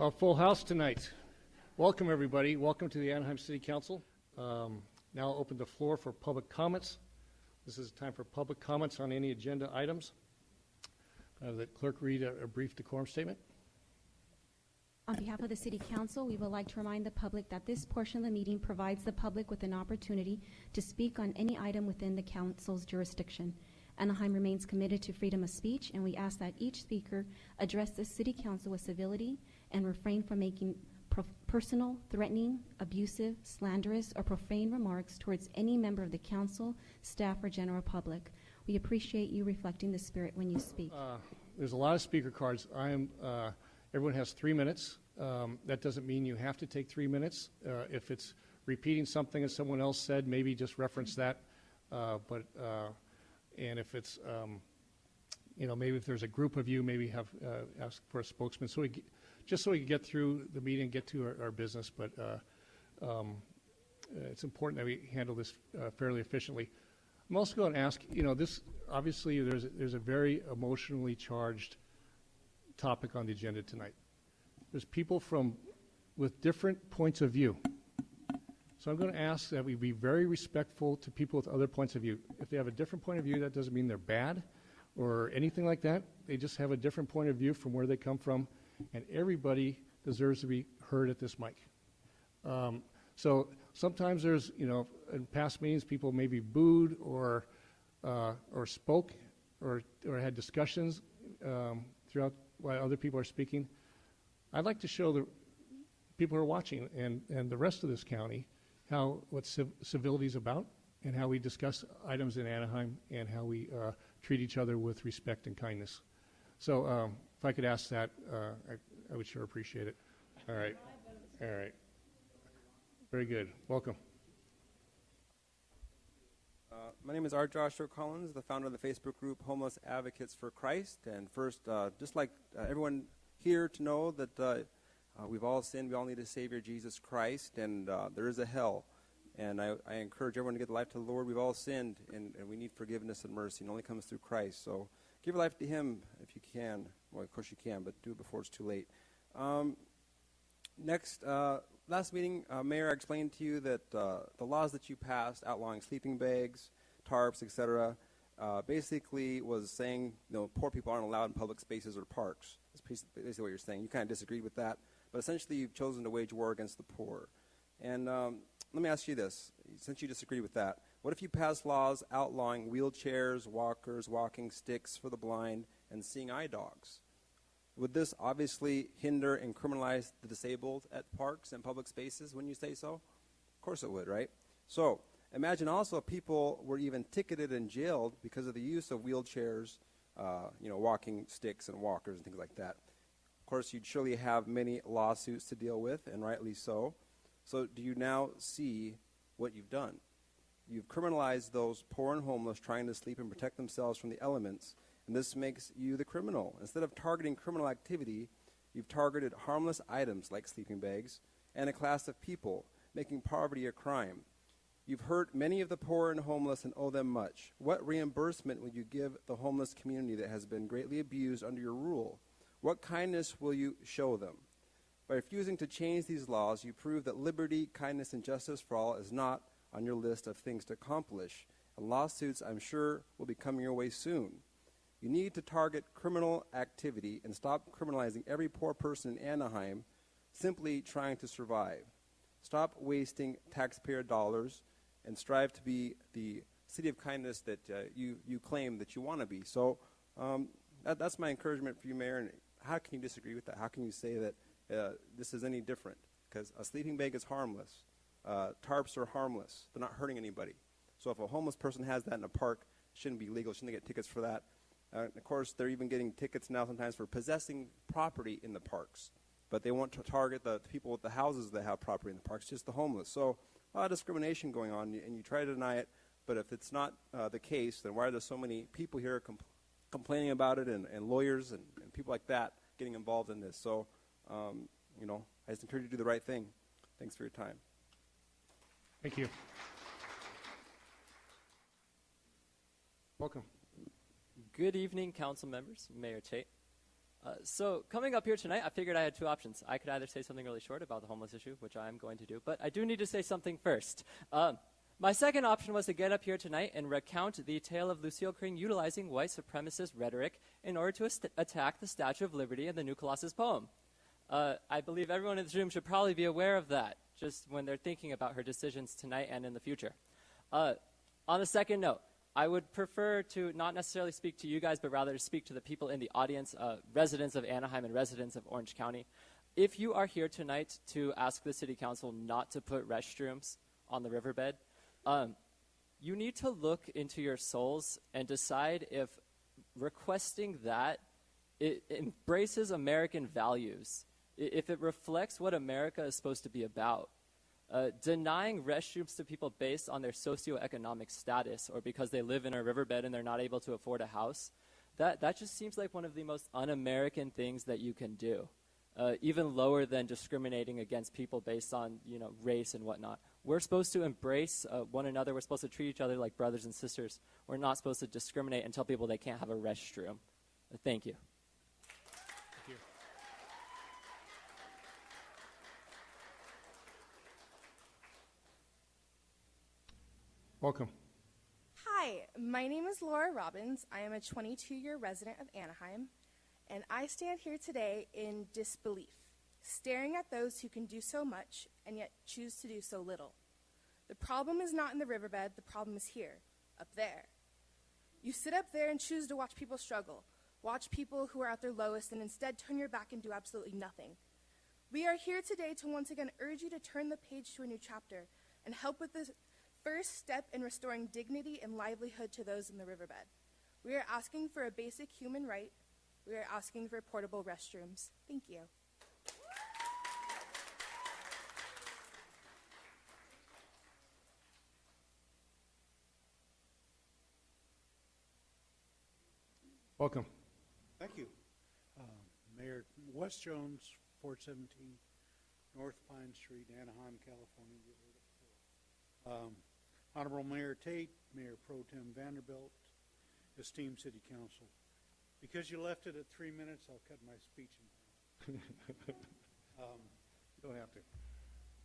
Full house tonight. Welcome, everybody. Welcome to the Anaheim City Council. Now I'll open the floor for public comments. This is time for public comments on any agenda items. The clerk read a brief decorum statement. On behalf of the City Council, we would like to remind the public that this portion of the meeting provides the public with an opportunity to speak on any item within the Council's jurisdiction. Anaheim remains committed to freedom of speech, and we ask that each speaker address the City Council with civility and refrain from making personal, threatening, abusive, slanderous, or profane remarks towards any member of the Council, staff, or general public. We appreciate you reflecting the spirit when you speak. There's a lot of speaker cards. Everyone has 3 minutes. That doesn't mean you have to take 3 minutes. If it's repeating something that someone else said, maybe just reference that. And if it's, maybe if there's a group of you, maybe have ask for a spokesman. Just so we can get through the meeting and get to our business. But it's important that we handle this fairly efficiently. I'm also going to ask, this obviously there's a very emotionally charged topic on the agenda tonight. There's people with different points of view. So I'm going to ask that we be very respectful to people with other points of view. If they have a different point of view, that doesn't mean they're bad or anything like that. They just have a different point of view from where they come from, and everybody deserves to be heard at this mic. So sometimes there's, in past meetings, people maybe booed or spoke or had discussions throughout while other people are speaking. I'd like to show the people who are watching and the rest of this county what civility is about and how we discuss items in Anaheim and how we treat each other with respect and kindness. So if I could ask that, I would sure appreciate it. All right. All right. Very good. Welcome. My name is R. Joshua Collins, the founder of the Facebook group Homeless Advocates for Christ. And first, just like everyone here to know that we've all sinned, we all need a Savior, Jesus Christ, and there is a hell. And I encourage everyone to give life to the Lord. We've all sinned, and we need forgiveness and mercy, and it only comes through Christ. So give your life to Him if you can. Well, of course you can, but do it before it's too late. Next, last meeting, Mayor, I explained to you that the laws that you passed outlawing sleeping bags, tarps, etc., basically was saying poor people aren't allowed in public spaces or parks. That's basically what you're saying. You kind of disagreed with that, but essentially you've chosen to wage war against the poor. And let me ask you this, since you disagree with that, what if you pass laws outlawing wheelchairs, walkers, walking sticks for the blind, and seeing eye dogs? Would this obviously hinder and criminalize the disabled at parks and public spaces, wouldn't you say so? Of course it would, right? So imagine also if people were even ticketed and jailed because of the use of wheelchairs, walking sticks and walkers and things like that. Of course, you'd surely have many lawsuits to deal with, and rightly so. So do you now see what you've done? You've criminalized those poor and homeless trying to sleep and protect themselves from the elements, and this makes you the criminal. Instead of targeting criminal activity, you've targeted harmless items like sleeping bags and a class of people, making poverty a crime. You've hurt many of the poor and homeless and owe them much. What reimbursement will you give the homeless community that has been greatly abused under your rule? What kindness will you show them? By refusing to change these laws, you prove that liberty, kindness, and justice for all is not on your list of things to accomplish. And lawsuits, I'm sure, will be coming your way soon. You need to target criminal activity and stop criminalizing every poor person in Anaheim simply trying to survive. Stop wasting taxpayer dollars and strive to be the city of kindness that you claim that you want to be. So that's my encouragement for you, Mayor. And how can you disagree with that? How can you say that this is any different? Because a sleeping bag is harmless. Tarps are harmless. They're not hurting anybody. So if a homeless person has that in a park, it shouldn't be legal. Shouldn't they get tickets for that? Of course, they're even getting tickets now sometimes for possessing property in the parks. But they want to target the people with the houses that have property in the parks, just the homeless. So a lot of discrimination going on, and you try to deny it. But if it's not the case, then why are there so many people here complaining about it, and lawyers and people like that getting involved in this? So, I just encourage you to do the right thing. Thanks for your time. Thank you. Welcome. Good evening, council members, Mayor Tate. So coming up here tonight, I figured I had two options. I could either say something really short about the homeless issue, which I am going to do, but I do need to say something first. My second option was to get up here tonight and recount the tale of Lucille Cring utilizing white supremacist rhetoric in order to attack the Statue of Liberty in the New Colossus poem. I believe everyone in this room should probably be aware of that, just when they're thinking about her decisions tonight and in the future. On the second note, I would prefer to not necessarily speak to you guys, but rather to speak to the people in the audience, residents of Anaheim and residents of Orange County. If you are here tonight to ask the City Council not to put restrooms on the riverbed, you need to look into your souls and decide if requesting that it embraces American values, if it reflects what America is supposed to be about. Denying restrooms to people based on their socioeconomic status or because they live in a riverbed and they're not able to afford a house, that just seems like one of the most un-American things that you can do, even lower than discriminating against people based on race and whatnot. We're supposed to embrace one another. We're supposed to treat each other like brothers and sisters. We're not supposed to discriminate and tell people they can't have a restroom. Thank you. Thank you. Welcome. Hi, my name is Laura Robbins. I am a 22-year resident of Anaheim, and I stand here today in disbelief, staring at those who can do so much and yet choose to do so little. The problem is not in the riverbed, the problem is here, up there. You sit up there and choose to watch people struggle, watch people who are at their lowest, and instead turn your back and do absolutely nothing. We are here today to once again urge you to turn the page to a new chapter and help with this first step in restoring dignity and livelihood to those in the riverbed. We are asking for a basic human right. We are asking for portable restrooms. Thank you. Welcome. Thank you. Mayor Wes Jones, 417 North Pine Street, Anaheim, California. You heard it before. Honorable Mayor Tate, Mayor Pro Tem Vanderbilt, esteemed City Council. Because you left it at 3 minutes, I'll cut my speech in half. You don't have to.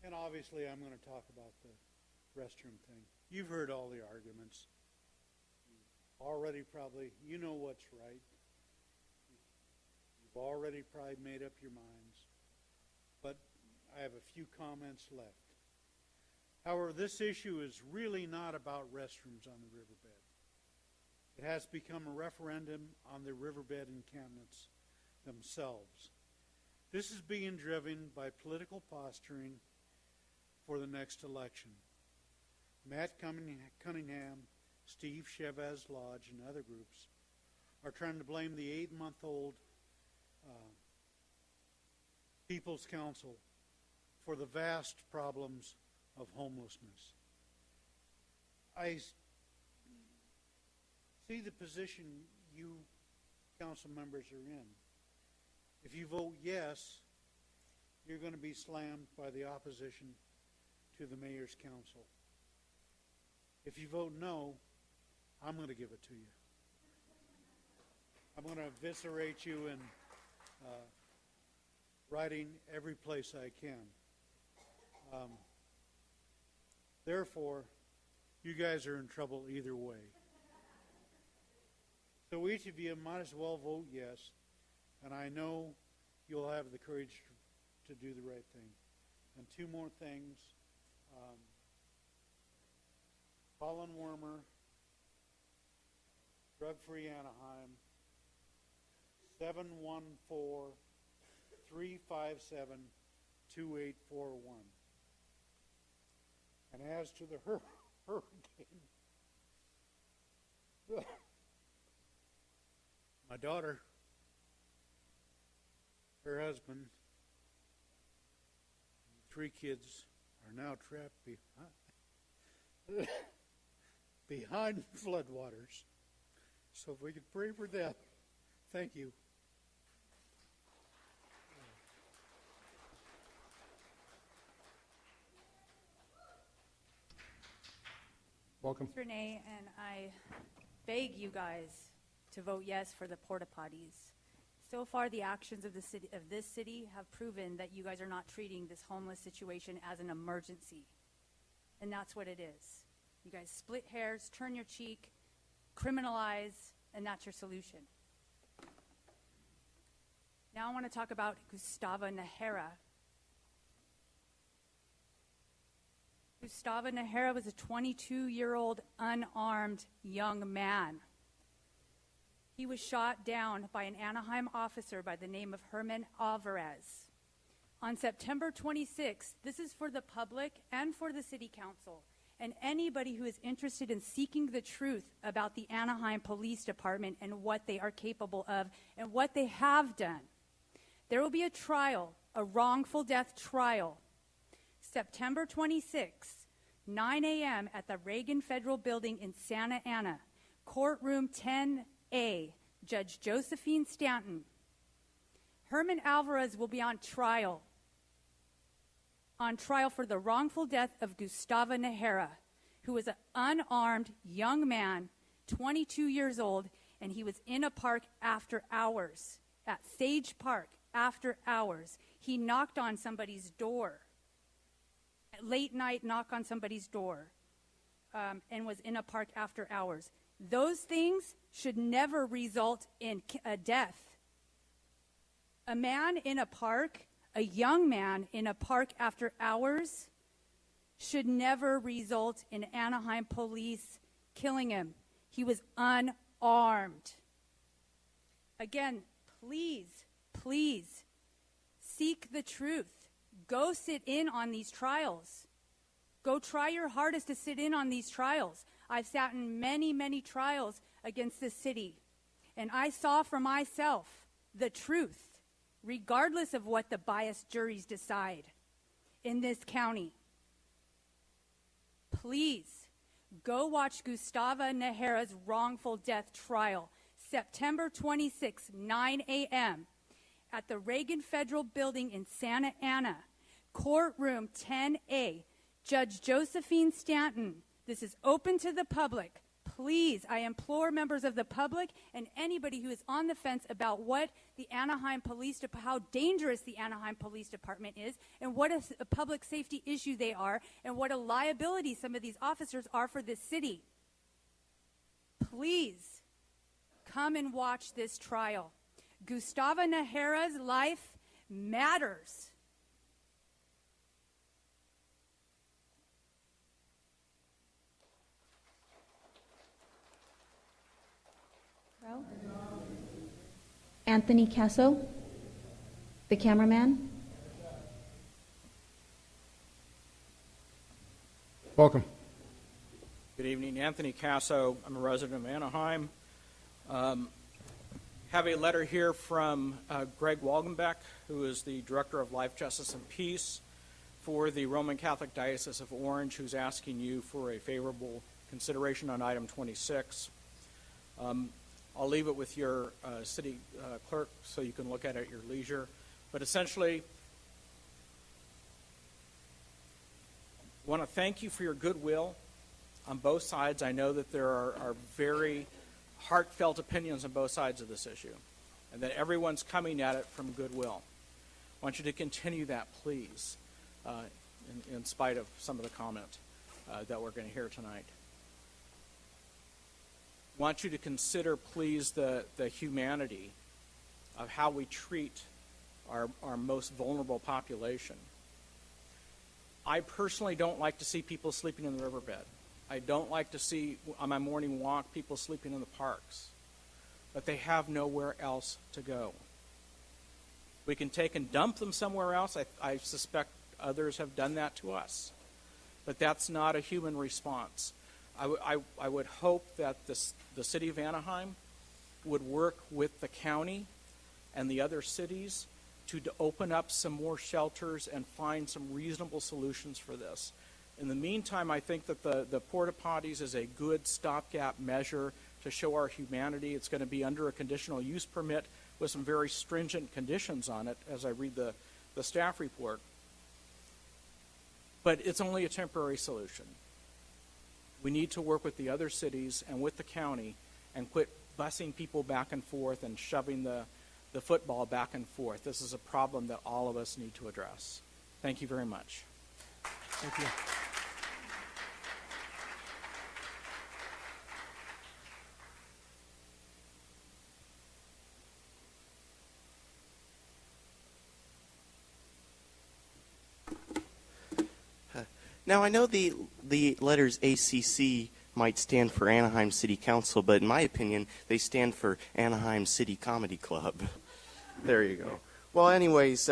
And obviously, I'm going to talk about the restroom thing. You've heard all the arguments. Already probably, you know what's right. You've already probably made up your minds. But I have a few comments left. However, this issue is really not about restrooms on the riverbed. It has become a referendum on the riverbed encampments themselves. This is being driven by political posturing for the next election. Matt Cunningham, Steve Chavez Lodge, and other groups are trying to blame the 8-month-old People's Council for the vast problems of homelessness. I see the position you council members are in. If you vote yes, you're going to be slammed by the opposition to the mayor's council. If you vote no, I'm going to give it to you. I'm going to eviscerate you in writing every place I can. Therefore, you guys are in trouble either way. So each of you might as well vote yes, and I know you'll have the courage to do the right thing. And two more things. Colin Wormer, Drug-Free Anaheim, 714-357-2841. And as to the hurricane, my daughter, her husband, and 3 kids are now trapped behind floodwaters. So if we could pray for them. Thank you. Welcome. Renee, and I beg you guys to vote yes for the porta-potties. So far, the actions of this city have proven that you guys are not treating this homeless situation as an emergency. And that's what it is. You guys split hairs, turn your cheek, criminalize, and that's your solution. Now I want to talk about Gustavo Najera. Gustavo Najera was a 22-year-old unarmed young man. He was shot down by an Anaheim officer by the name of Herman Alvarez. On September 26th, this is for the public and for the city council, and anybody who is interested in seeking the truth about the Anaheim Police Department and what they are capable of and what they have done. There will be a trial, a wrongful death trial, September 26th, 9 a.m. at the Reagan Federal Building in Santa Ana, courtroom 10A, Judge Josephine Stanton. Herman Alvarez will be on trial for the wrongful death of Gustavo Najera, who was an unarmed young man, 22 years old, and he was in a park after hours, at Sage Park after hours. He knocked on somebody's door, late night knock on somebody's door, and was in a park after hours. Those things should never result in a death. A man in a park, a young man in a park after hours, should never result in Anaheim police killing him. He was unarmed. Again, please, please seek the truth. Go sit in on these trials. Go try your hardest to sit in on these trials. I've sat in many, many trials against this city, and I saw for myself the truth, regardless of what the biased juries decide in this county. Please go watch Gustavo Najera's wrongful death trial, September 26, 9 a.m. at the Reagan Federal Building in Santa Ana, courtroom 10A, Judge Josephine Stanton. This is open to the public. Please, I implore members of the public and anybody who is on the fence about what the Anaheim Police Department, how dangerous the Anaheim Police Department is, and what a public safety issue they are, and what a liability some of these officers are for this city. Please come and watch this trial. Gustavo Najera's life matters. Anthony Casso, the cameraman. Welcome. Good evening, Anthony Casso. I'm a resident of Anaheim. Have a letter here from Greg Walgenbeck, who is the Director of Life, Justice, and Peace for the Roman Catholic Diocese of Orange, who's asking you for a favorable consideration on item 26. I'll leave it with your city clerk so you can look at it at your leisure. But essentially, I want to thank you for your goodwill on both sides. I know that there are very heartfelt opinions on both sides of this issue, and that everyone's coming at it from goodwill. I want you to continue that, please, in spite of some of the comment that we're going to hear tonight. I want you to consider, please, the humanity of how we treat our most vulnerable population. I personally don't like to see people sleeping in the riverbed. I don't like to see, on my morning walk, people sleeping in the parks. But they have nowhere else to go. We can take and dump them somewhere else. I suspect others have done that to us. But that's not a human response. I would hope that the city of Anaheim would work with the county and the other cities to open up some more shelters and find some reasonable solutions for this. In the meantime, I think that the porta-potties is a good stopgap measure to show our humanity. It's going to be under a conditional use permit with some very stringent conditions on it, as I read the staff report. But it's only a temporary solution. We need to work with the other cities and with the county and quit busing people back and forth and shoving the the football back and forth. This is a problem that all of us need to address. Thank you very much. Thank you. Now, I know the letters ACC might stand for Anaheim City Council, but in my opinion, they stand for Anaheim City Comedy Club. There you go. Well, anyways,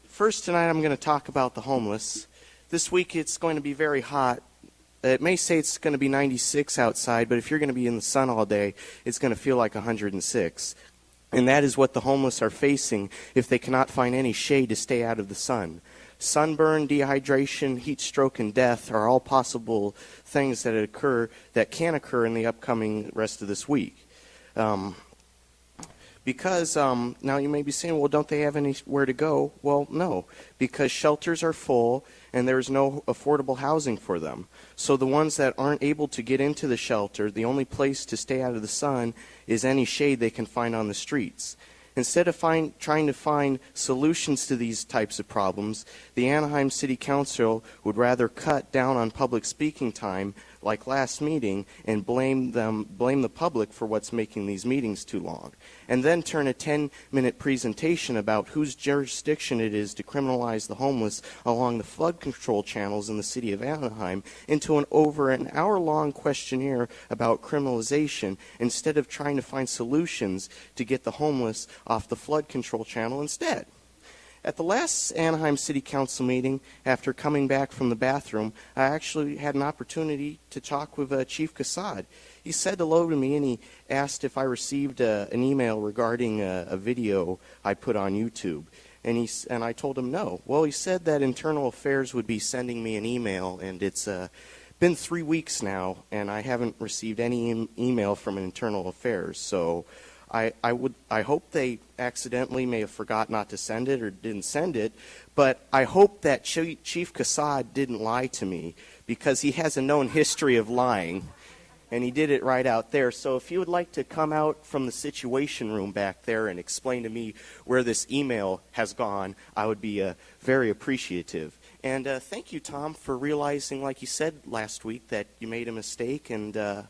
first tonight I'm going to talk about the homeless. This week it's going to be very hot. It may say it's going to be 96 outside, but if you're going to be in the sun all day, it's going to feel like 106. And that is what the homeless are facing if they cannot find any shade to stay out of the sun. Sunburn, dehydration, heat stroke, and death are all possible things that can occur in the upcoming rest of this week. Because now you may be saying, well, don't they have anywhere to go? Well, no, because shelters are full and there's no affordable housing for them. So the ones that aren't able to get into the shelter, the only place to stay out of the sun is any shade they can find on the streets. Instead of trying to find solutions to these types of problems, the Anaheim City Council would rather cut down on public speaking time, like last meeting, and blame the public for what's making these meetings too long, and then turn a 10-minute presentation about whose jurisdiction it is to criminalize the homeless along the flood control channels in the city of Anaheim into over an hour-long questionnaire about criminalization, instead of trying to find solutions to get the homeless off the flood control channel instead. At the last Anaheim City Council meeting, after coming back from the bathroom, I actually had an opportunity to talk with Chief Kassad. He said hello to me, and he asked if I received an email regarding a video I put on YouTube. And I told him no. Well, he said that Internal Affairs would be sending me an email, and it's been 3 weeks now, and I haven't received any email from Internal Affairs. So I hope they accidentally may have forgot not to send it or didn't send it, but I hope that Chief Kassad didn't lie to me, because he has a known history of lying, and he did it right out there. So if you would like to come out from the Situation Room back there and explain to me where this email has gone, I would be very appreciative. And thank you, Tom, for realizing, like you said last week, that you made a mistake and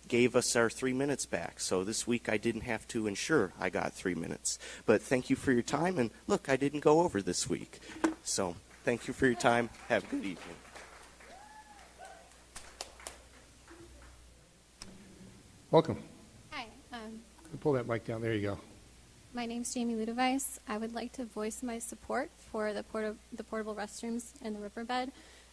gave us our 3 minutes back. So this week I didn't have to ensure I got 3 minutes. But thank you for your time, and look, I didn't go over this week. So thank you for your time. Have a good evening. Welcome. Hi, Pull that mic down. There you go. my name's Jamie Ludovice. I would like to voice my support for the portable restrooms in the riverbed.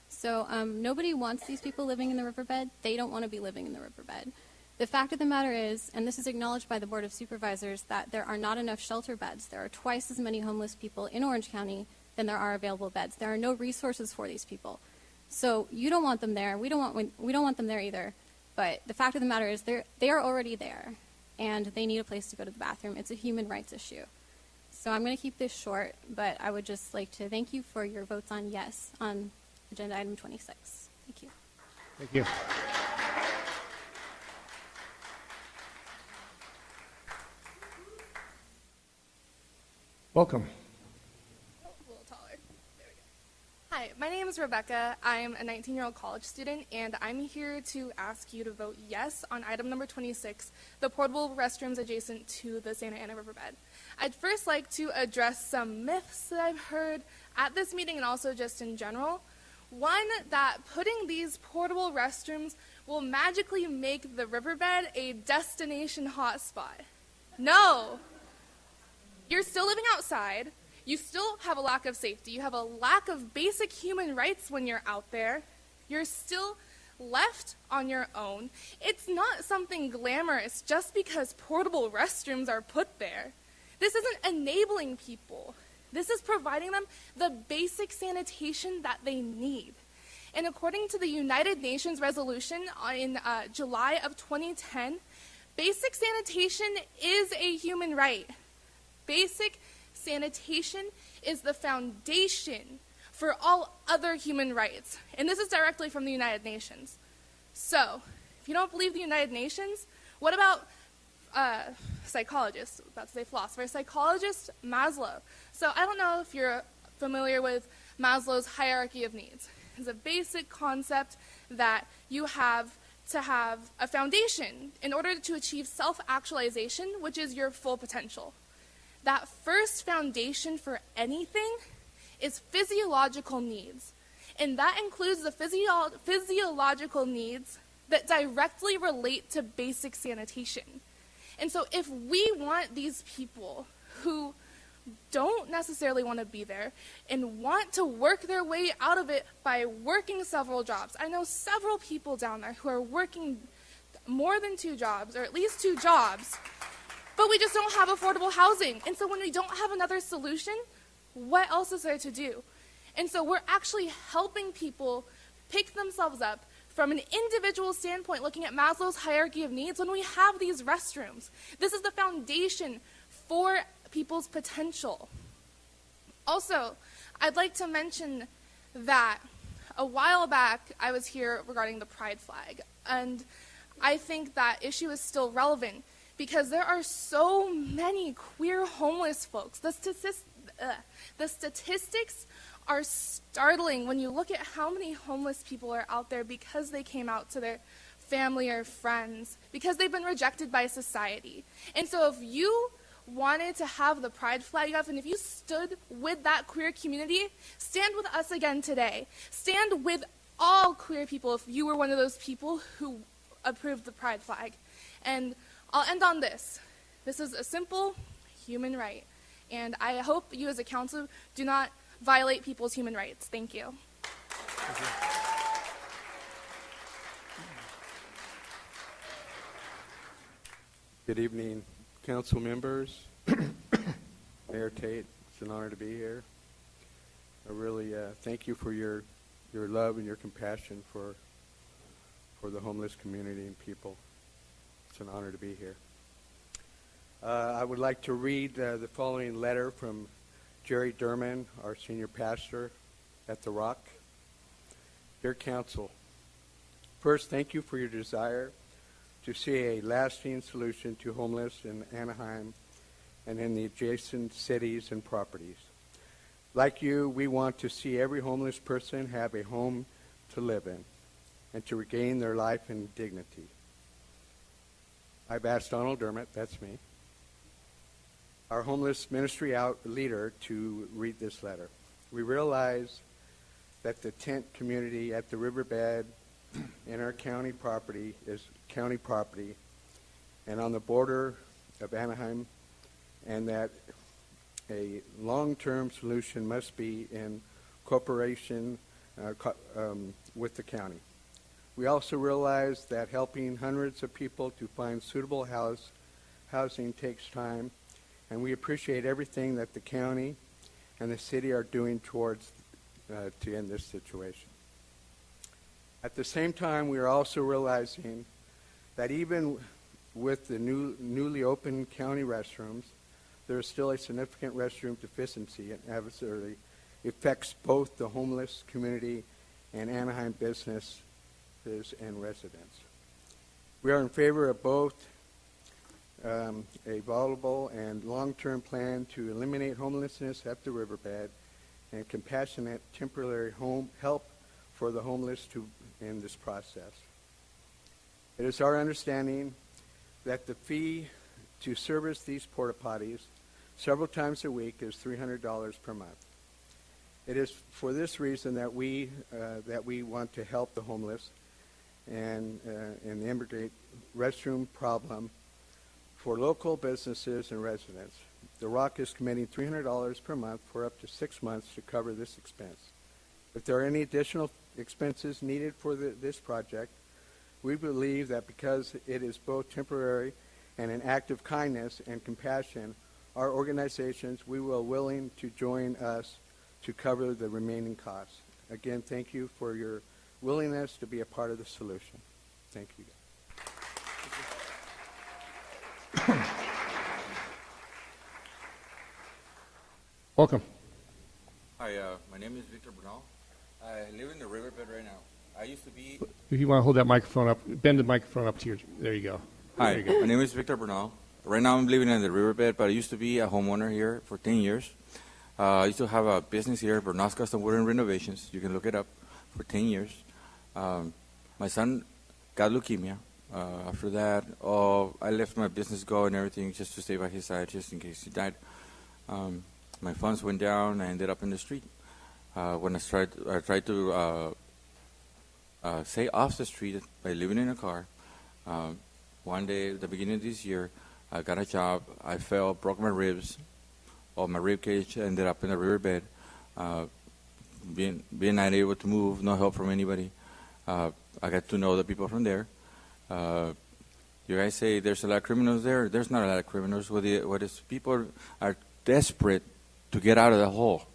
So nobody wants these people living in the riverbed. They don't want to be living in the riverbed. The fact of the matter is, and this is acknowledged by the Board of Supervisors, that there are not enough shelter beds. There are twice as many homeless people in Orange County than there are available beds. There are no resources for these people. So you don't want them there. We don't want them there either. But the fact of the matter is, they are already there, and they need a place to go to the bathroom. It's a human rights issue. So I'm going to keep this short, but I would just like to thank you for your votes on yes on agenda item 26. Thank you. Thank you. Welcome. A little taller. There we go. Hi, my name is Rebecca. I'm a 19-year-old college student, and I'm here to ask you to vote yes on item number 26, the portable restrooms adjacent to the Santa Ana Riverbed. I'd first like to address some myths that I've heard at this meeting and also just in general. One, that putting these portable restrooms will magically make the riverbed a destination hotspot. No. You're still living outside. You still have a lack of safety. You have a lack of basic human rights when you're out there. You're still left on your own. It's not something glamorous just because portable restrooms are put there. This isn't enabling people. This is providing them the basic sanitation that they need. And according to the United Nations resolution in July of 2010, basic sanitation is a human right. Basic sanitation is the foundation for all other human rights. And this is directly from the United Nations. So, if you don't believe the United Nations, what about psychologist, about to say philosopher, psychologist Maslow. So I don't know if you're familiar with Maslow's hierarchy of needs. It's a basic concept that you have to have a foundation in order to achieve self-actualization, which is your full potential. That first foundation for anything is physiological needs. And that includes the physiological needs that directly relate to basic sanitation. And so if we want these people who don't necessarily want to be there and want to work their way out of it by working several jobs. I know several people down there who are working more than 2 jobs, or at least 2 jobs, but we just don't have affordable housing. And so when we don't have another solution, what else is there to do? And so we're actually helping people pick themselves up from an individual standpoint, looking at Maslow's hierarchy of needs when we have these restrooms. This is the foundation for people's potential. Also, I'd like to mention that a while back I was here regarding the pride flag, and I think that issue is still relevant because there are so many queer homeless folks. The statistics are startling when you look at how many homeless people are out there because they came out to their family or friends, because they've been rejected by society. And so if you wanted to have the pride flag up, and if you stood with that queer community, stand with us again today. Stand with all queer people if you were one of those people who approved the pride flag. And I'll end on this. This is a simple human right, and I hope you as a council do not violate people's human rights. Thank you. Good evening, council members, Mayor Tate. It's an honor to be here. I really thank you for your love and your compassion for the homeless community and people. It's an honor to be here. I would like to read the following letter from Jerry Durman, our senior pastor at The Rock. Dear council, first, thank you for your desire to see a lasting solution to homeless in Anaheim and in the adjacent cities and properties. Like you, we want to see every homeless person have a home to live in and to regain their life and dignity. I've asked Donald Dermott, that's me, our homeless ministry leader, to read this letter. We realize that the tent community at the riverbed in our county property is county property and on the border of Anaheim, and that a long-term solution must be in cooperation with the county. We also realize that helping hundreds of people to find suitable housing takes time, and we appreciate everything that the county and the city are doing towards to end this situation. At the same time, we are also realizing that even with the newly opened county restrooms, there is still a significant restroom deficiency and adversely affects both the homeless community and Anaheim businesses and residents. We are in favor of both a valuable and long-term plan to eliminate homelessness at the riverbed and compassionate temporary home help for the homeless in this process. It is our understanding that the fee to service these porta-potties several times a week is $300 per month. It is for this reason that we want to help the homeless and the immigrant restroom problem for local businesses and residents. The Rock is committing $300 per month for up to 6 months to cover this expense. If there are any additional expenses needed for this project, we believe that because it is both temporary and an act of kindness and compassion, our organizations, we will willing to join us to cover the remaining costs. Again, thank you for your willingness to be a part of the solution. Thank you. Welcome. Hi, my name is Victor Bernal. I live in the riverbed right now. I used to be... If you want to hold that microphone up, bend the microphone up to your, there you go. Hi, There you go. my name is Victor Bernal. Right now I'm living in the riverbed, but I used to be a homeowner here for 10 years. I used to have a business here, Bernal's Custom Wooden Renovations. You can look it up for 10 years. My son got leukemia. After that, I left my business go and everything just to stay by his side, just in case he died. My funds went down. I ended up in the street. When I tried to stay off the street by living in a car. One day, at the beginning of this year, I got a job. I fell, broke my ribs. My rib cage ended up in the riverbed. Being not able to move, no help from anybody. I got to know the people from there. You guys say there's a lot of criminals there. There's not a lot of criminals. What is people are desperate to get out of the hole.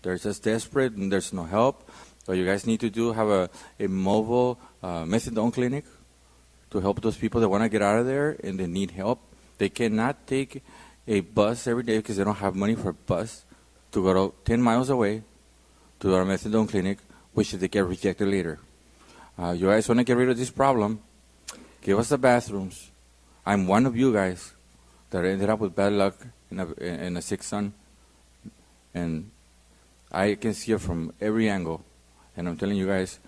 They're just desperate and there's no help. What you guys need to do, have a mobile methadone clinic to help those people that want to get out of there and they need help. They cannot take a bus every day because they don't have money for a bus to go to 10 miles away to our methadone clinic, which they get rejected later. You guys want to get rid of this problem, give us the bathrooms. I'm one of you guys that ended up with bad luck in a sick son. And I can see it from every angle. And I'm telling you guys,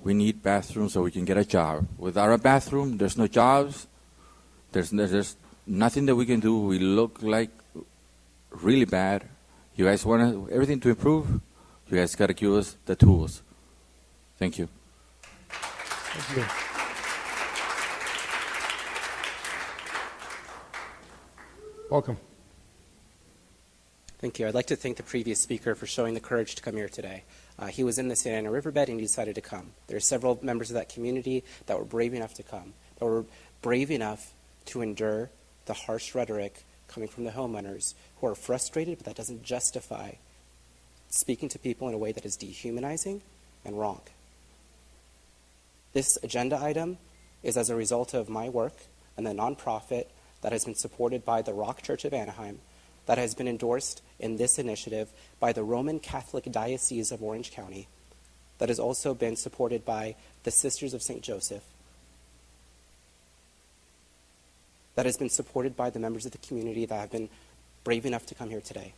we need bathrooms so we can get a job. Without a bathroom, there's no jobs. There's nothing that we can do. We look like really bad. You guys want everything to improve? You guys got to give us the tools. Thank you. Thank you. Welcome. Thank you. I'd like to thank the previous speaker for showing the courage to come here today. He was in the Santa Ana riverbed and he decided to come. There are several members of that community that were brave enough to come, that were brave enough to endure the harsh rhetoric coming from the homeowners who are frustrated, but that doesn't justify speaking to people in a way that is dehumanizing and wrong. This agenda item is as a result of my work and the nonprofit that has been supported by the Rock Church of Anaheim, that has been endorsed in this initiative by the Roman Catholic Diocese of Orange County, that has also been supported by the Sisters of St. Joseph, that has been supported by the members of the community that have been brave enough to come here today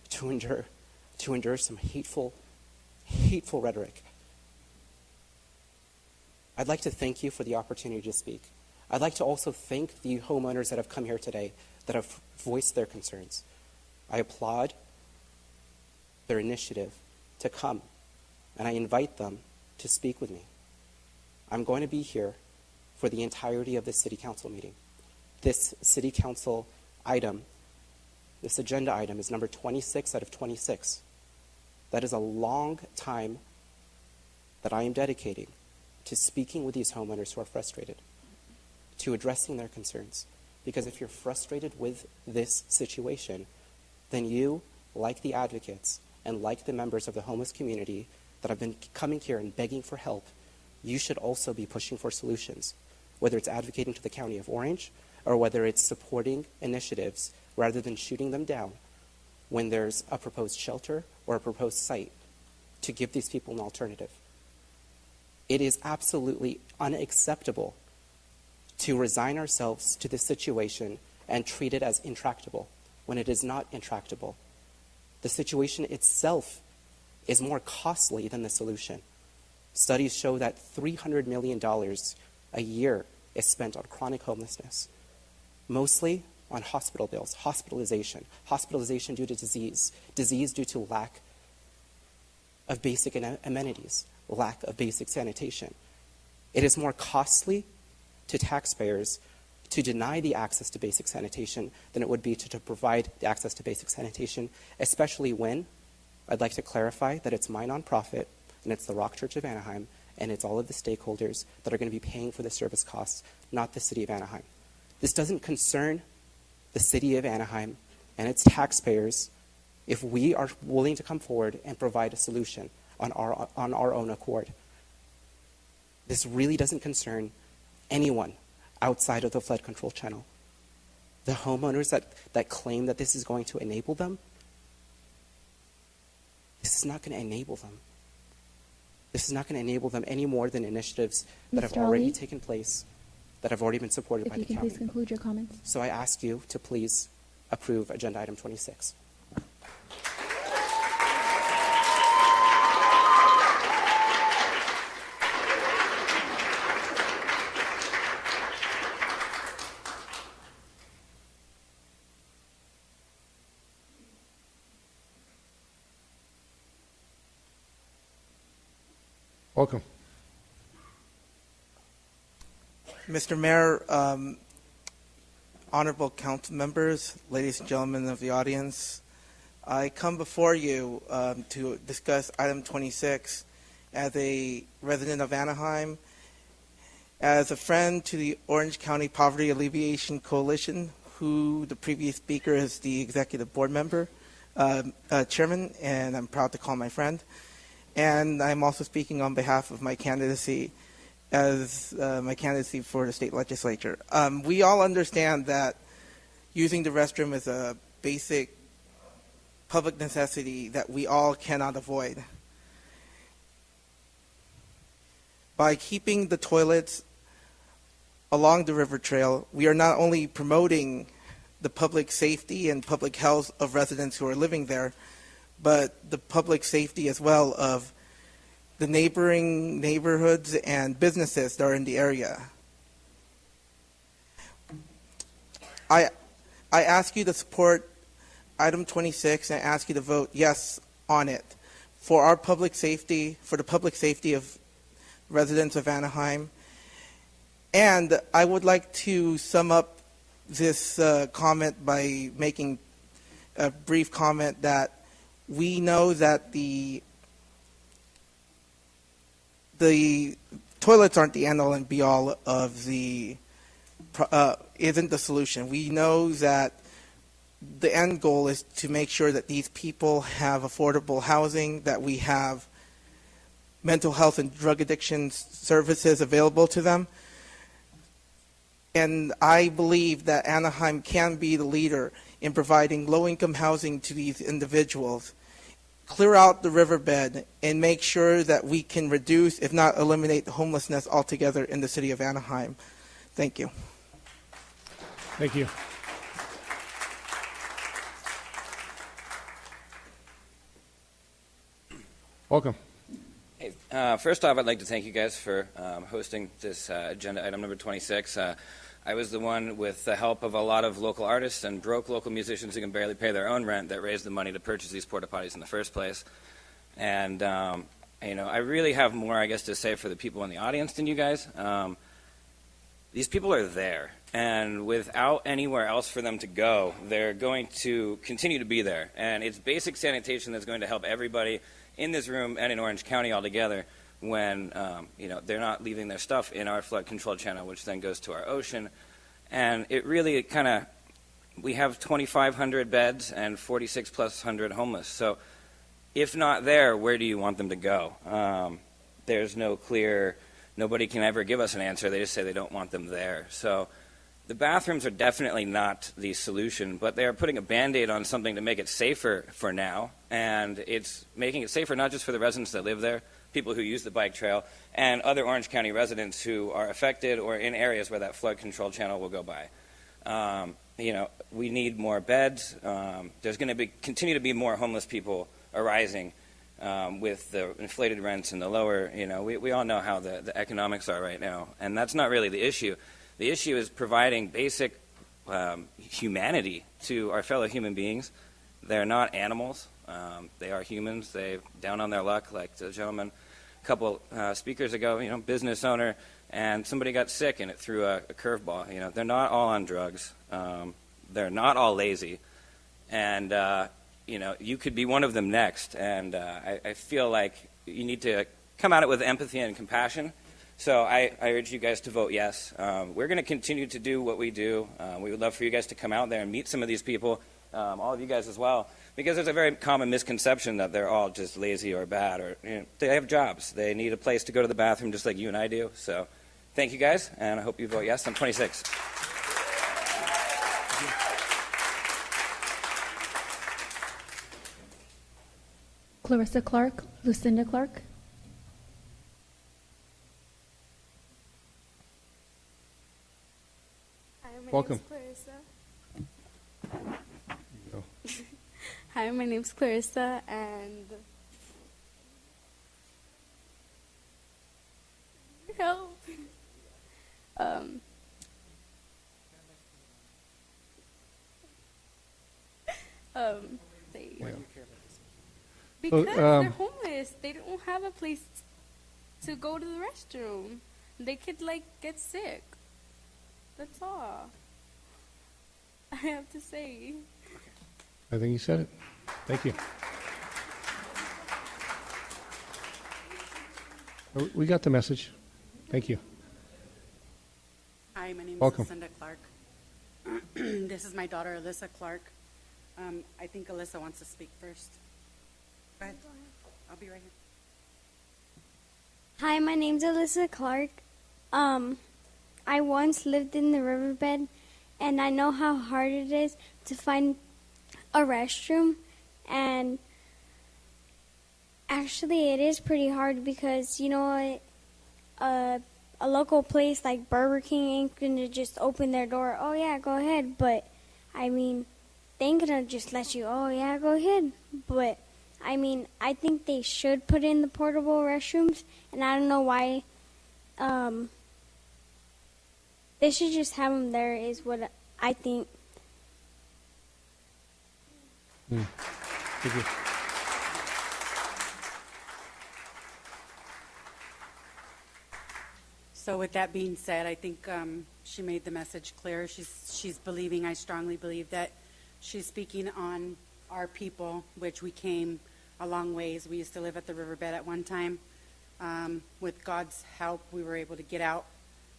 to endure some hateful rhetoric. I'd like to thank you for the opportunity to speak. I'd like to also thank the homeowners that have come here today that have voiced their concerns. I applaud their initiative to come, and I invite them to speak with me. I'm going to be here for the entirety of this city council meeting. This city council item, this agenda item, is number 26 out of 26. That is a long time that I am dedicating to speaking with these homeowners who are frustrated, to addressing their concerns. Because if you're frustrated with this situation, then you, like the advocates and like the members of the homeless community that have been coming here and begging for help, you should also be pushing for solutions, whether it's advocating to the County of Orange or whether it's supporting initiatives rather than shooting them down when there's a proposed shelter or a proposed site to give these people an alternative. It is absolutely unacceptable to resign ourselves to this situation and treat it as intractable when it is not intractable. The situation itself is more costly than the solution. Studies show that $300 million a year is spent on chronic homelessness, mostly on hospital bills, hospitalization due to disease due to lack of basic amenities, lack of basic sanitation. It is more costly to taxpayers to deny the access to basic sanitation than it would be to provide the access to basic sanitation, especially when, I'd like to clarify that it's my nonprofit and it's the Rock Church of Anaheim and it's all of the stakeholders that are going to be paying for the service costs, not the city of Anaheim. This doesn't concern the city of Anaheim and its taxpayers if we are willing to come forward and provide a solution on our own accord. This really doesn't concern anyone outside of the flood control channel. The homeowners that claim that this is going to enable them, this is not going to enable them. This is not going to enable them any more than initiatives that have already taken place that have already been supported If by you the can county. please conclude your comments. So I ask you to please approve agenda item 26. Welcome. Mr. Mayor, honorable council members, ladies and gentlemen of the audience, I come before you to discuss item 26 as a resident of Anaheim, as a friend to the Orange County Poverty Alleviation Coalition, who the previous speaker is the executive board member, chairman, and I'm proud to call my friend. And I'm also speaking on behalf of my candidacy as my candidacy for the state legislature. We all understand that using the restroom is a basic public necessity that we all cannot avoid. By keeping the toilets along the river trail, we are not only promoting the public safety and public health of residents who are living there, but the public safety as well of the neighboring neighborhoods and businesses that are in the area. I ask you to support item 26 and I ask you to vote yes on it for our public safety, for the public safety of residents of Anaheim. And I would like to sum up this comment by making a brief comment that we know that the toilets aren't the end all and be all of isn't the solution. We know that the end goal is to make sure that these people have affordable housing, that we have mental health and drug addiction services available to them. And I believe that Anaheim can be the leader in providing low-income housing to these individuals. Clear out the riverbed and make sure that we can reduce, if not eliminate, homelessness altogether in the city of Anaheim. Thank you. Thank you. Welcome. Hey, first off, I'd like to thank you guys for hosting this agenda item number 26. I was the one, with the help of a lot of local artists and broke local musicians who can barely pay their own rent, that raised the money to purchase these porta-potties in the first place. And, I really have more, I guess, to say for the people in the audience than you guys. These people are there, and without anywhere else for them to go, they're going to continue to be there. And it's basic sanitation that's going to help everybody in this room and in Orange County altogether when they're not leaving their stuff in our flood control channel, which then goes to our ocean. And it really we have 2,500 beds and 4,600+ homeless. So if not there, where do you want them to go? There's nobody can ever give us an answer. They just say they don't want them there. So the bathrooms are definitely not the solution, but they are putting a Band-Aid on something to make it safer for now. And it's making it safer not just for the residents that live there, people who use the bike trail, and other Orange County residents who are affected or in areas where that flood control channel will go by. We need more beds. There's going to continue to be more homeless people arising with the inflated rents and the lower, we all know how the economics are right now. And that's not really the issue. The issue is providing basic humanity to our fellow human beings. They're not animals. They are humans. They're down on their luck, like the gentleman a couple speakers ago, business owner, and somebody got sick and it threw a curveball. They're not all on drugs. They're not all lazy. And, you could be one of them next. And I feel like you need to come at it with empathy and compassion. So I urge you guys to vote yes. We're going to continue to do what we do. We would love for you guys to come out there and meet some of these people, all of you guys as well, because there's a very common misconception that they're all just lazy or bad, or they have jobs. They need a place to go to the bathroom just like you and I do. So thank you guys, and I hope you vote yes on 26. Clarissa Clark, Lucinda Clark. Hi, my Welcome. name's Clarissa. Go. Hi, my name's Clarissa, and help. They, Yeah. because So, they're homeless. They don't have a place to go to the restroom. They could like get sick. That's all I have to say. I think you said it. Thank you. We got the message. Thank you. Hi, my name Welcome. is Lucinda Clark. This is my daughter, Alyssa Clark. I think Alyssa wants to speak first. Go ahead. I'll be right here. Hi, my name's Alyssa Clark. I once lived in the riverbed, and I know how hard it is to find a restroom. And actually, it is pretty hard because, you know, a local place like Burger King ain't gonna just open their door. Oh yeah, go ahead. But I mean, they ain't gonna just let you. Oh yeah, go ahead. But I mean, I think they should put in the portable restrooms, and I don't know why. They should just have them there, is what I think. Thank you. So with that being said, I think she made the message clear. She's believing, I strongly believe, that she's speaking on our people, which we came a long ways. We used to live at the riverbed at one time. With God's help, we were able to get out.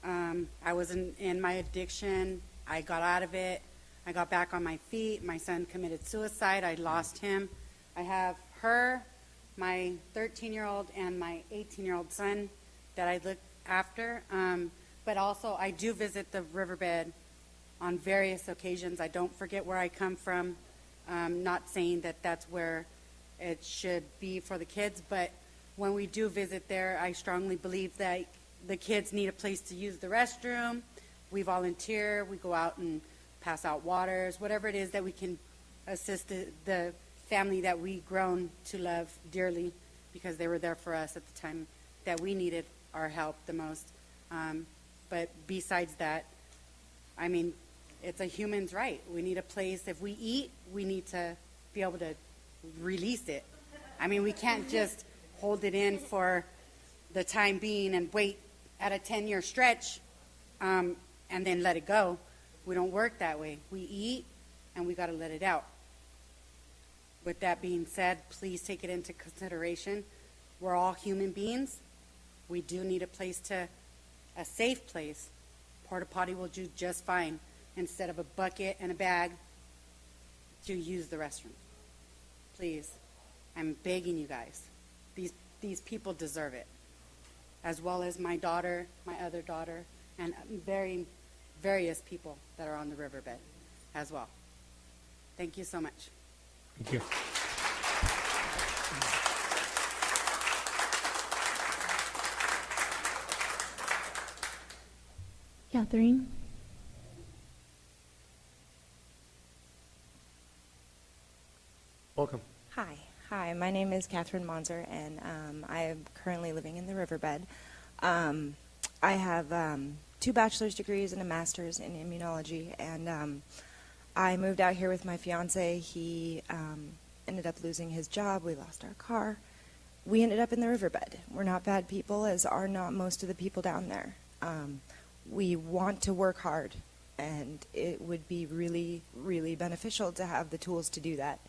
I was in my addiction. I got out of it. I got back on my feet. My son committed suicide. I lost him. I have her, my 13-year-old, and my 18-year-old son that I look after. But also, I do visit the riverbed on various occasions. I don't forget where I come from. Not saying that that's where it should be for the kids, but when we do visit there, I strongly believe that the kids need a place to use the restroom. We volunteer. We go out and pass out waters, whatever it is that we can assist the family that we grown to love dearly, because they were there for us at the time that we needed our help the most. But besides that, I mean, it's a human's right. We need a place. If we eat, we need to be able to release it. I mean, we can't just hold it in for the time being and wait at a 10-year stretch and then let it go. We don't work that way. We eat, and we got to let it out. With that being said, please take it into consideration. We're all human beings. We do need a safe place. Porta potty will do just fine instead of a bucket and a bag to use the restroom. Please, I'm begging you guys. These people deserve it, as well as my daughter, my other daughter, and various people that are on the riverbed as well. Thank you so much. Thank you. Catherine? Welcome. Hi, my name is Catherine Monzer, and I am currently living in the riverbed. I have 2 bachelor's degrees and a master's in immunology, and I moved out here with my fiance. He ended up losing his job. We lost our car. We ended up in the riverbed. We're not bad people, as are not most of the people down there. We want to work hard, and it would be really, really beneficial to have the tools to do that.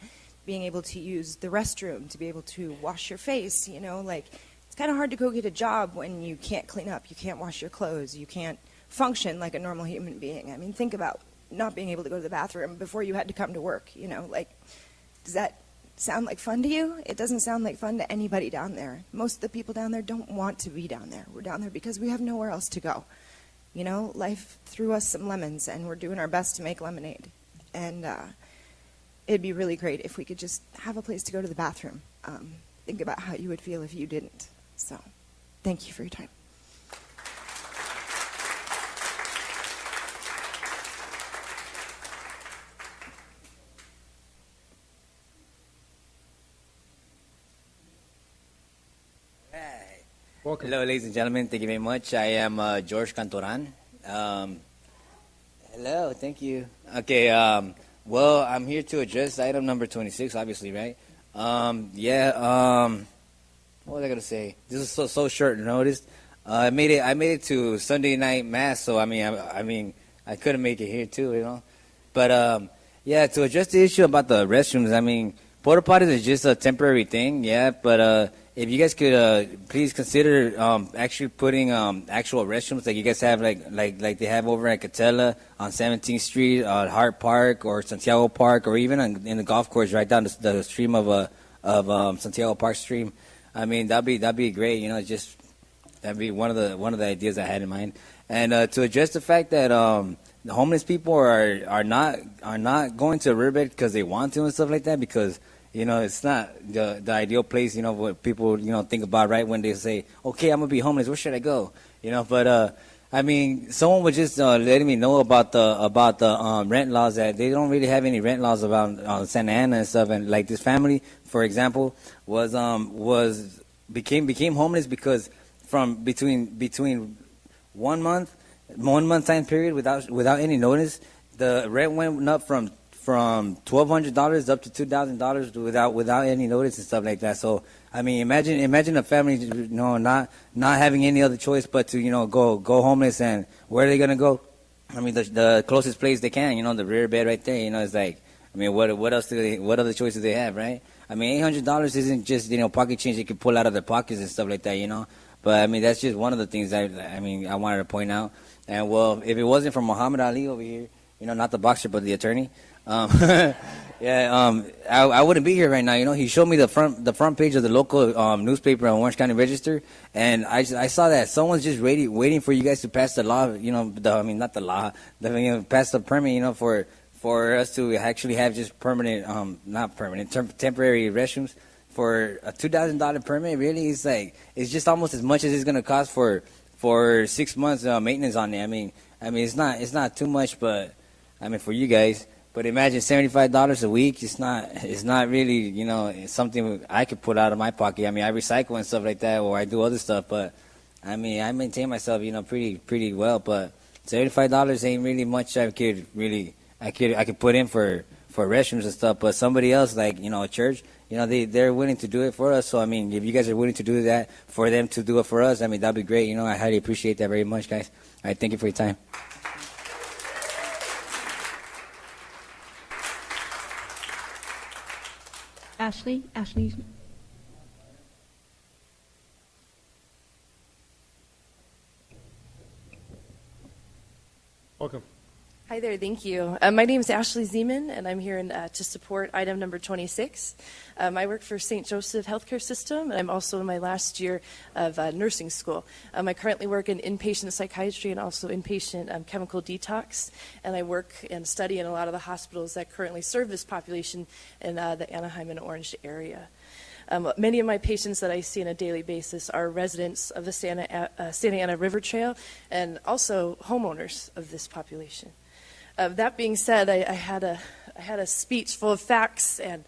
Being able to use the restroom, to be able to wash your face, you know, like, it's kind of hard to go get a job when you can't clean up, you can't wash your clothes, you can't function like a normal human being. I mean, think about not being able to go to the bathroom before you had to come to work, you know, like, does that sound like fun to you? It doesn't sound like fun to anybody down there. Most of the people down there don't want to be down there. We're down there because we have nowhere else to go. You know, life threw us some lemons, and we're doing our best to make lemonade. And it'd be really great if we could just have a place to go to the bathroom. Think about how you would feel if you didn't. So, thank you for your time. Welcome. Hello, ladies and gentlemen. Thank you very much. I am George Cantoran. Hello, thank you. Okay, well, I'm here to address item number 26, obviously, right? What was I gonna say? This is so short notice. I made it to Sunday night mass, so I couldn't make it here too, you know. But yeah, to address the issue about the restrooms, I mean, porta potties is just a temporary thing, yeah. But if you guys could please consider actually putting actual restrooms like you guys have like they have over at Catella on 17th Street, Hart Park or Santiago Park, or even in the golf course right down the stream of Santiago Park stream. I mean, that'd be great, you know. Just that'd be one of the ideas I had in mind. And to address the fact that the homeless people are not going to riverbed because they want to and stuff like that, because you know it's not the ideal place, you know, what people think about right when they say, okay, I'm gonna be homeless, where should I go, you know? But I mean, someone was just letting me know about the rent laws, that they don't really have any rent laws about Santa Ana and stuff. And like this family, for example, became homeless because from between 1 month time period without any notice, the rent went up from $1,200 up to $2,000 without any notice and stuff like that. So I mean, imagine a family, you know, not having any other choice but to, you know, go homeless. And where are they gonna go? I mean, the closest place they can, you know, the riverbed right there. You know, it's like, I mean, what other choices do they have, right? I mean, $800 isn't just, you know, pocket change they can pull out of their pockets and stuff like that, you know. But I mean, that's just one of the things I wanted to point out. And well, if it wasn't for Muhammad Ali over here, you know, not the boxer but the attorney, I wouldn't be here right now. You know, he showed me the front page of the local newspaper on Orange County Register, and I saw that someone's just waiting for you guys to pass the law. You know, not the law, pass the permit. You know, for us to actually have just temporary restrooms for a $2,000 permit. Really, it's just almost as much as it's gonna cost for 6 months maintenance on it. I mean, it's not too much, but I mean for you guys. But imagine $75 a week. It's not really, you know, it's something I could put out of my pocket. I mean, I recycle and stuff like that, or I do other stuff. But I mean, I maintain myself, you know, pretty well. But $75 ain't really much. I could put in for restrooms and stuff. But somebody else, like, you know, a church, you know, they're willing to do it for us. So I mean, if you guys are willing to do that for them to do it for us, I mean, that'd be great. You know, I highly appreciate that very much, guys. All right, thank you for your time. Ashley. Welcome. Hi there, thank you. My name is Ashley Zeman, and I'm here to support item number 26. I work for St. Joseph Healthcare System, and I'm also in my last year of nursing school. I currently work in inpatient psychiatry and also inpatient chemical detox, and I work and study in a lot of the hospitals that currently serve this population in the Anaheim and Orange area. Many of my patients that I see on a daily basis are residents of the Santa Ana River Trail and also homeowners of this population. That being said, I had a speech full of facts and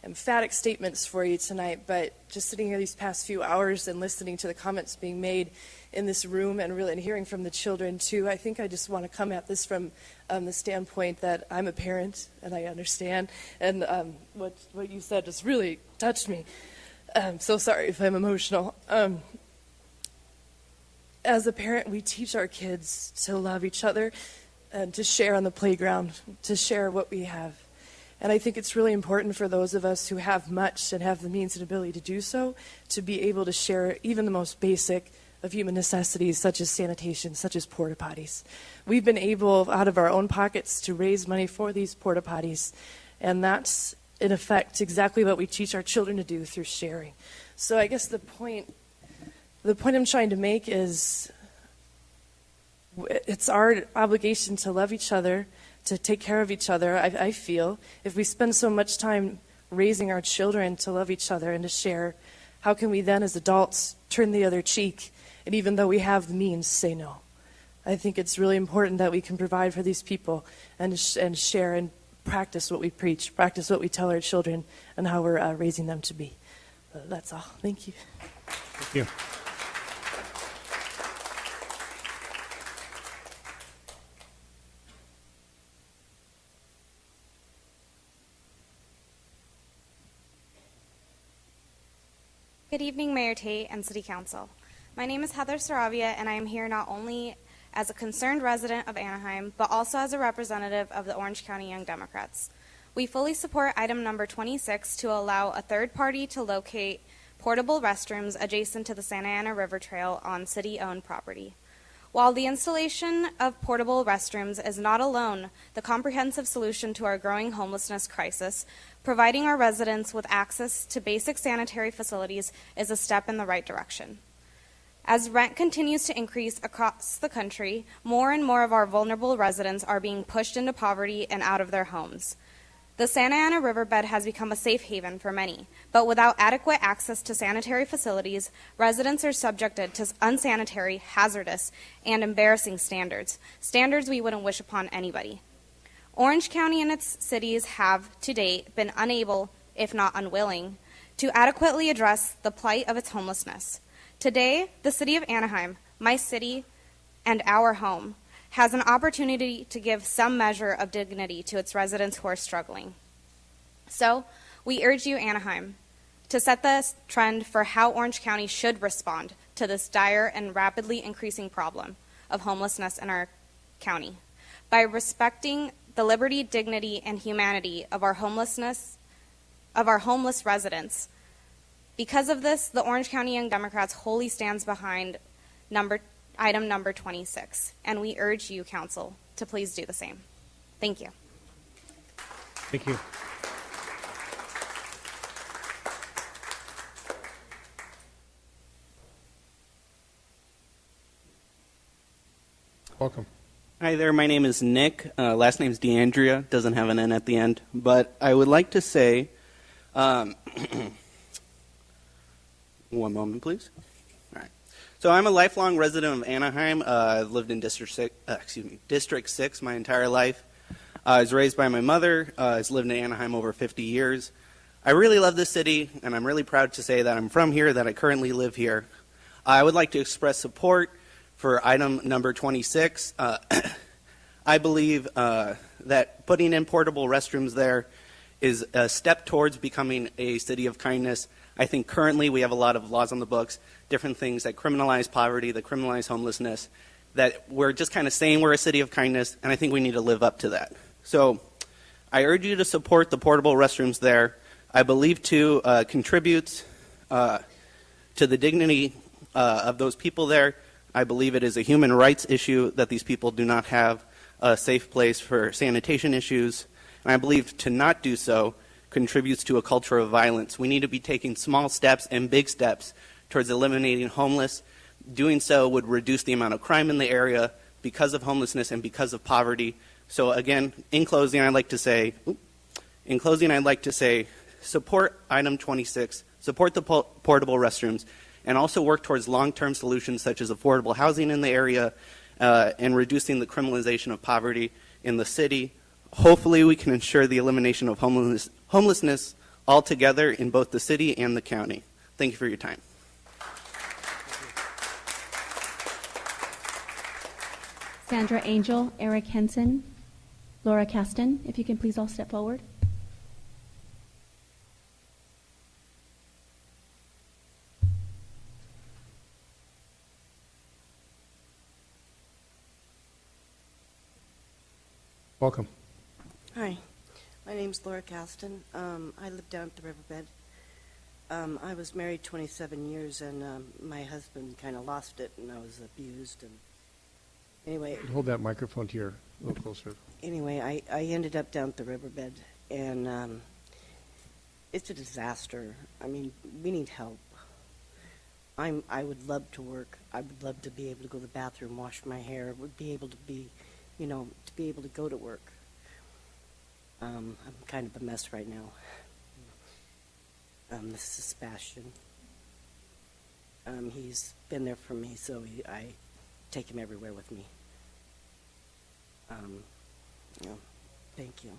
emphatic statements for you tonight, but just sitting here these past few hours and listening to the comments being made in this room and really hearing from the children too, I think I just want to come at this from the standpoint that I'm a parent and I understand, and what you said just really touched me. I'm so sorry if I'm emotional. As a parent, we teach our kids to love each other and to share on the playground, to share what we have. And I think it's really important for those of us who have much and have the means and ability to do so, to be able to share even the most basic of human necessities, such as sanitation, such as porta-potties. We've been able, out of our own pockets, to raise money for these porta-potties, and that's, in effect, exactly what we teach our children to do through sharing. So I guess the point I'm trying to make is, it's our obligation to love each other, to take care of each other. I feel if we spend so much time raising our children to love each other and to share, how can we then as adults turn the other cheek and even though we have the means, say no? I think it's really important that we can provide for these people and share and practice what we preach, practice what we tell our children and how we're raising them to be. That's all. Thank you. Thank you. Good evening, Mayor Tate and City Council. My name is Heather Saravia, and I am here not only as a concerned resident of Anaheim, but also as a representative of the Orange County Young Democrats. We fully support item number 26 to allow a third party to locate portable restrooms adjacent to the Santa Ana River Trail on city-owned property. While the installation of portable restrooms is not alone the comprehensive solution to our growing homelessness crisis, providing our residents with access to basic sanitary facilities is a step in the right direction. As rent continues to increase across the country, more and more of our vulnerable residents are being pushed into poverty and out of their homes. The Santa Ana riverbed has become a safe haven for many, but without adequate access to sanitary facilities, residents are subjected to unsanitary, hazardous, and embarrassing standards we wouldn't wish upon anybody. Orange County and its cities have, to date, been unable, if not unwilling, to adequately address the plight of its homelessness. Today, the city of Anaheim, my city and our home, has an opportunity to give some measure of dignity to its residents who are struggling. So, we urge you, Anaheim, to set the trend for how Orange County should respond to this dire and rapidly increasing problem of homelessness in our county by respecting the liberty, dignity, and humanity of our homeless residents. Because of this, the Orange County Young Democrats wholly stands behind item number 26, and we urge you, Council, to please do the same. Thank you. Thank you. Welcome. Hi there, my name is Nick. Last name's DeAndrea, doesn't have an N at the end. But I would like to say, one moment please. All right. So I'm a lifelong resident of Anaheim. I've lived in District 6 my entire life. I was raised by my mother. I've lived in Anaheim over 50 years. I really love this city, and I'm really proud to say that I'm from here, that I currently live here. I would like to express support for item number 26. I believe that putting in portable restrooms there is a step towards becoming a city of kindness. I think currently we have a lot of laws on the books, different things that criminalize poverty, that criminalize homelessness, that we're just kind of saying we're a city of kindness, and I think we need to live up to that. So I urge you to support the portable restrooms there. I believe too contributes to the dignity of those people there. I believe it is a human rights issue that these people do not have a safe place for sanitation issues. And I believe to not do so contributes to a culture of violence. We need to be taking small steps and big steps towards eliminating homeless. Doing so would reduce the amount of crime in the area because of homelessness and because of poverty. So again, in closing, I'd like to say, support item 26, support the portable restrooms, and also work towards long-term solutions such as affordable housing in the area and reducing the criminalization of poverty in the city. Hopefully we can ensure the elimination of homelessness altogether in both the city and the county. Thank you for your time. Sandra Angel, Eric Henson, Laura Kasten, if you can please all step forward. Welcome. Hi, my name's Laura Kasten. I live down at the riverbed. I was married 27 years, and my husband kind of lost it, and I was abused. And anyway, Hold that microphone to your a little closer. Anyway, I ended up down at the riverbed, and it's a disaster. I mean, we need help. I would love to work. I would love to be able to go to the bathroom, wash my hair, would be able to be, to be able to go to work. I'm kind of a mess right now. This is Sebastian. He's been there for me, so I take him everywhere with me. Thank you.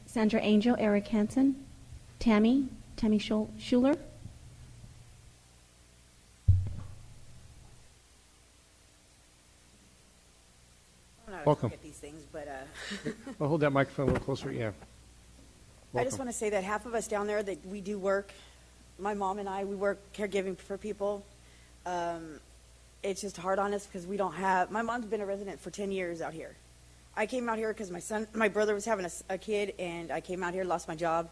Sandra Angel, Eric Hansen, Tammy Schuler. Welcome. At these things, but Well, hold that microphone a little closer. Yeah. I just want to say that half of us down there that we do work. My mom and I, we work caregiving for people. It's just hard on us because we don't have. My mom's been a resident for 10 years out here. I came out here because my brother was having a kid, and I came out here, lost my job,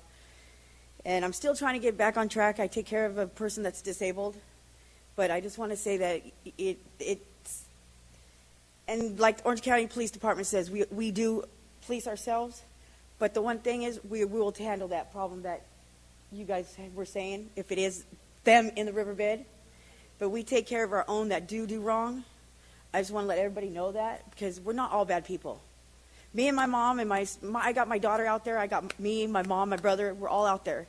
and I'm still trying to get back on track. I take care of a person that's disabled, but I just want to say that it's, and like the Orange County Police Department says, we do police ourselves, but the one thing is we will handle that problem that you guys were saying, if it is them in the riverbed, but we take care of our own that do wrong. I just want to let everybody know that, because we're not all bad people. Me and my mom and I got my daughter out there. I got me, my mom, my brother. We're all out there.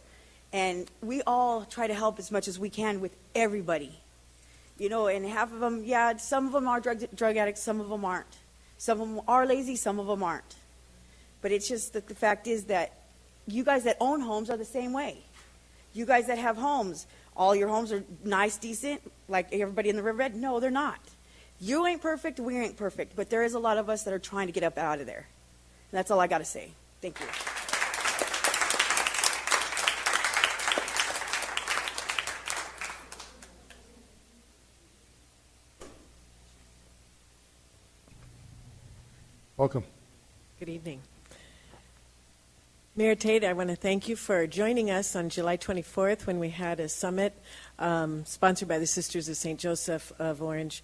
And we all try to help as much as we can with everybody. You know, and half of them, yeah, some of them are drug addicts, some of them aren't. Some of them are lazy, some of them aren't. But it's just that the fact is that you guys that own homes are the same way. You guys that have homes, all your homes are nice, decent, like everybody in the riverbed? No, they're not. You ain't perfect, we ain't perfect, but there is a lot of us that are trying to get up out of there. And that's all I got to say. Thank you. Welcome. Good evening. Mayor Tate, I want to thank you for joining us on July 24th when we had a summit sponsored by the Sisters of St. Joseph of Orange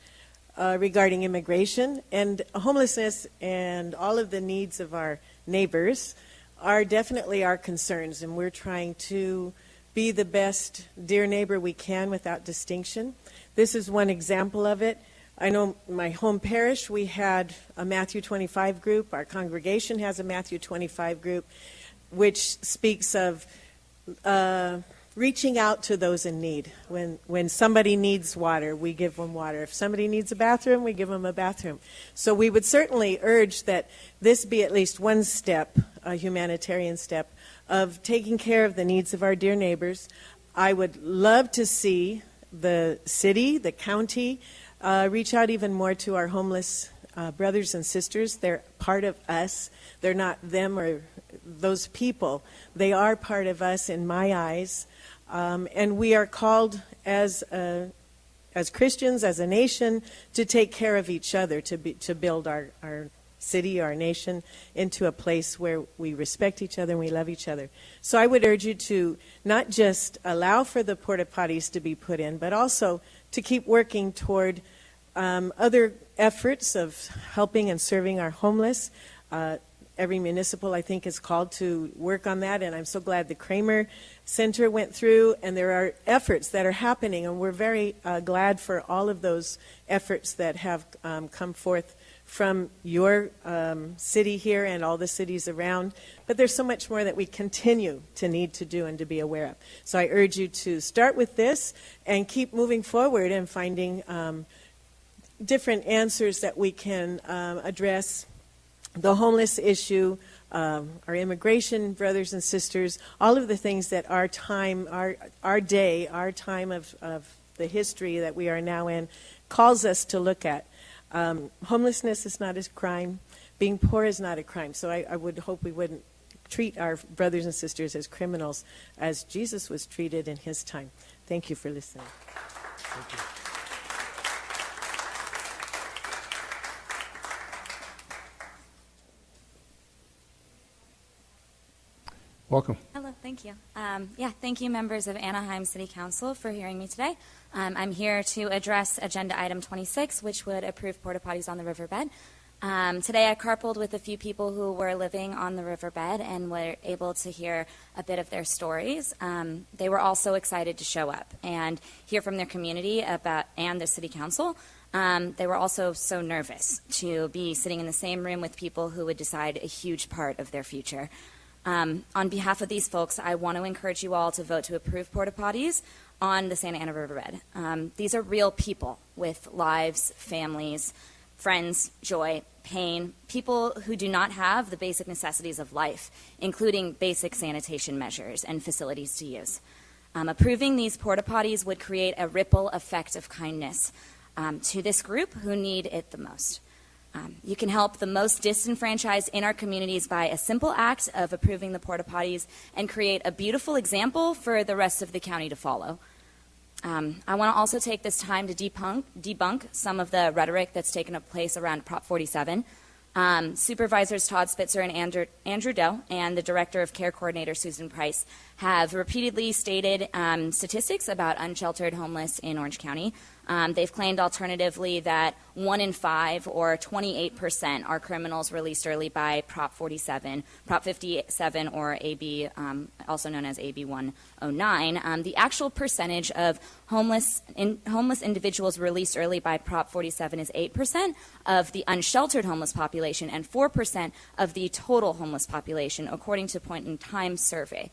regarding immigration and homelessness, and all of the needs of our neighbors are definitely our concerns, and we're trying to be the best dear neighbor we can without distinction. This is one example of it. I know my home parish, we had a Matthew 25 group. Our congregation has a Matthew 25 group, which speaks of reaching out to those in need. When somebody needs water, we give them water. If somebody needs a bathroom, we give them a bathroom. So we would certainly urge that this be at least one step, a humanitarian step, of taking care of the needs of our dear neighbors. I would love to see the city, the county, reach out even more to our homeless brothers and sisters. They're part of us. They're not them or those people. They are part of us in my eyes. And we are called as Christians, as a nation, to take care of each other, to build our city, our nation, into a place where we respect each other and we love each other. So I would urge you to not just allow for the porta-potties to be put in, but also to keep working toward other efforts of helping and serving our homeless. Every municipal, I think, is called to work on that, and I'm so glad the Kramer Center went through, and there are efforts that are happening, and we're very glad for all of those efforts that have come forth from your city here and all the cities around. But there's so much more that we continue to need to do and to be aware of. So I urge you to start with this and keep moving forward and finding different answers that we can address the homeless issue, our immigration brothers and sisters, all of the things that our time, our day, our time of the history that we are now in calls us to look at. Homelessness is not a crime. Being poor is not a crime. So I would hope we wouldn't treat our brothers and sisters as criminals as Jesus was treated in his time. Thank you for listening. Thank you. Welcome. Hello, thank you. Thank you, members of Anaheim City Council, for hearing me today. I'm here to address Agenda Item 26, which would approve porta-potties on the riverbed. Today I carpooled with a few people who were living on the riverbed and were able to hear a bit of their stories. They were also excited to show up and hear from their community and the City Council. They were also so nervous to be sitting in the same room with people who would decide a huge part of their future. On behalf of these folks, I want to encourage you all to vote to approve porta-potties on the Santa Ana Riverbed. These are real people with lives, families, friends, joy, pain, people who do not have the basic necessities of life, including basic sanitation measures and facilities to use. Approving these porta-potties would create a ripple effect of kindness to this group who need it the most. You can help the most disenfranchised in our communities by a simple act of approving the porta potties and create a beautiful example for the rest of the county to follow. I want to also take this time to debunk some of the rhetoric that's taken place around Prop 47. Supervisors Todd Spitzer and Andrew Doe and the Director of Care Coordinator Susan Price have repeatedly stated statistics about unsheltered homeless in Orange County. They've claimed alternatively that 1 in 5 or 28% are criminals released early by Prop 47, Prop 57 or AB, also known as AB 109. The actual percentage of homeless individuals released early by Prop 47 is 8% of the unsheltered homeless population and 4% of the total homeless population, according to Point in Time survey.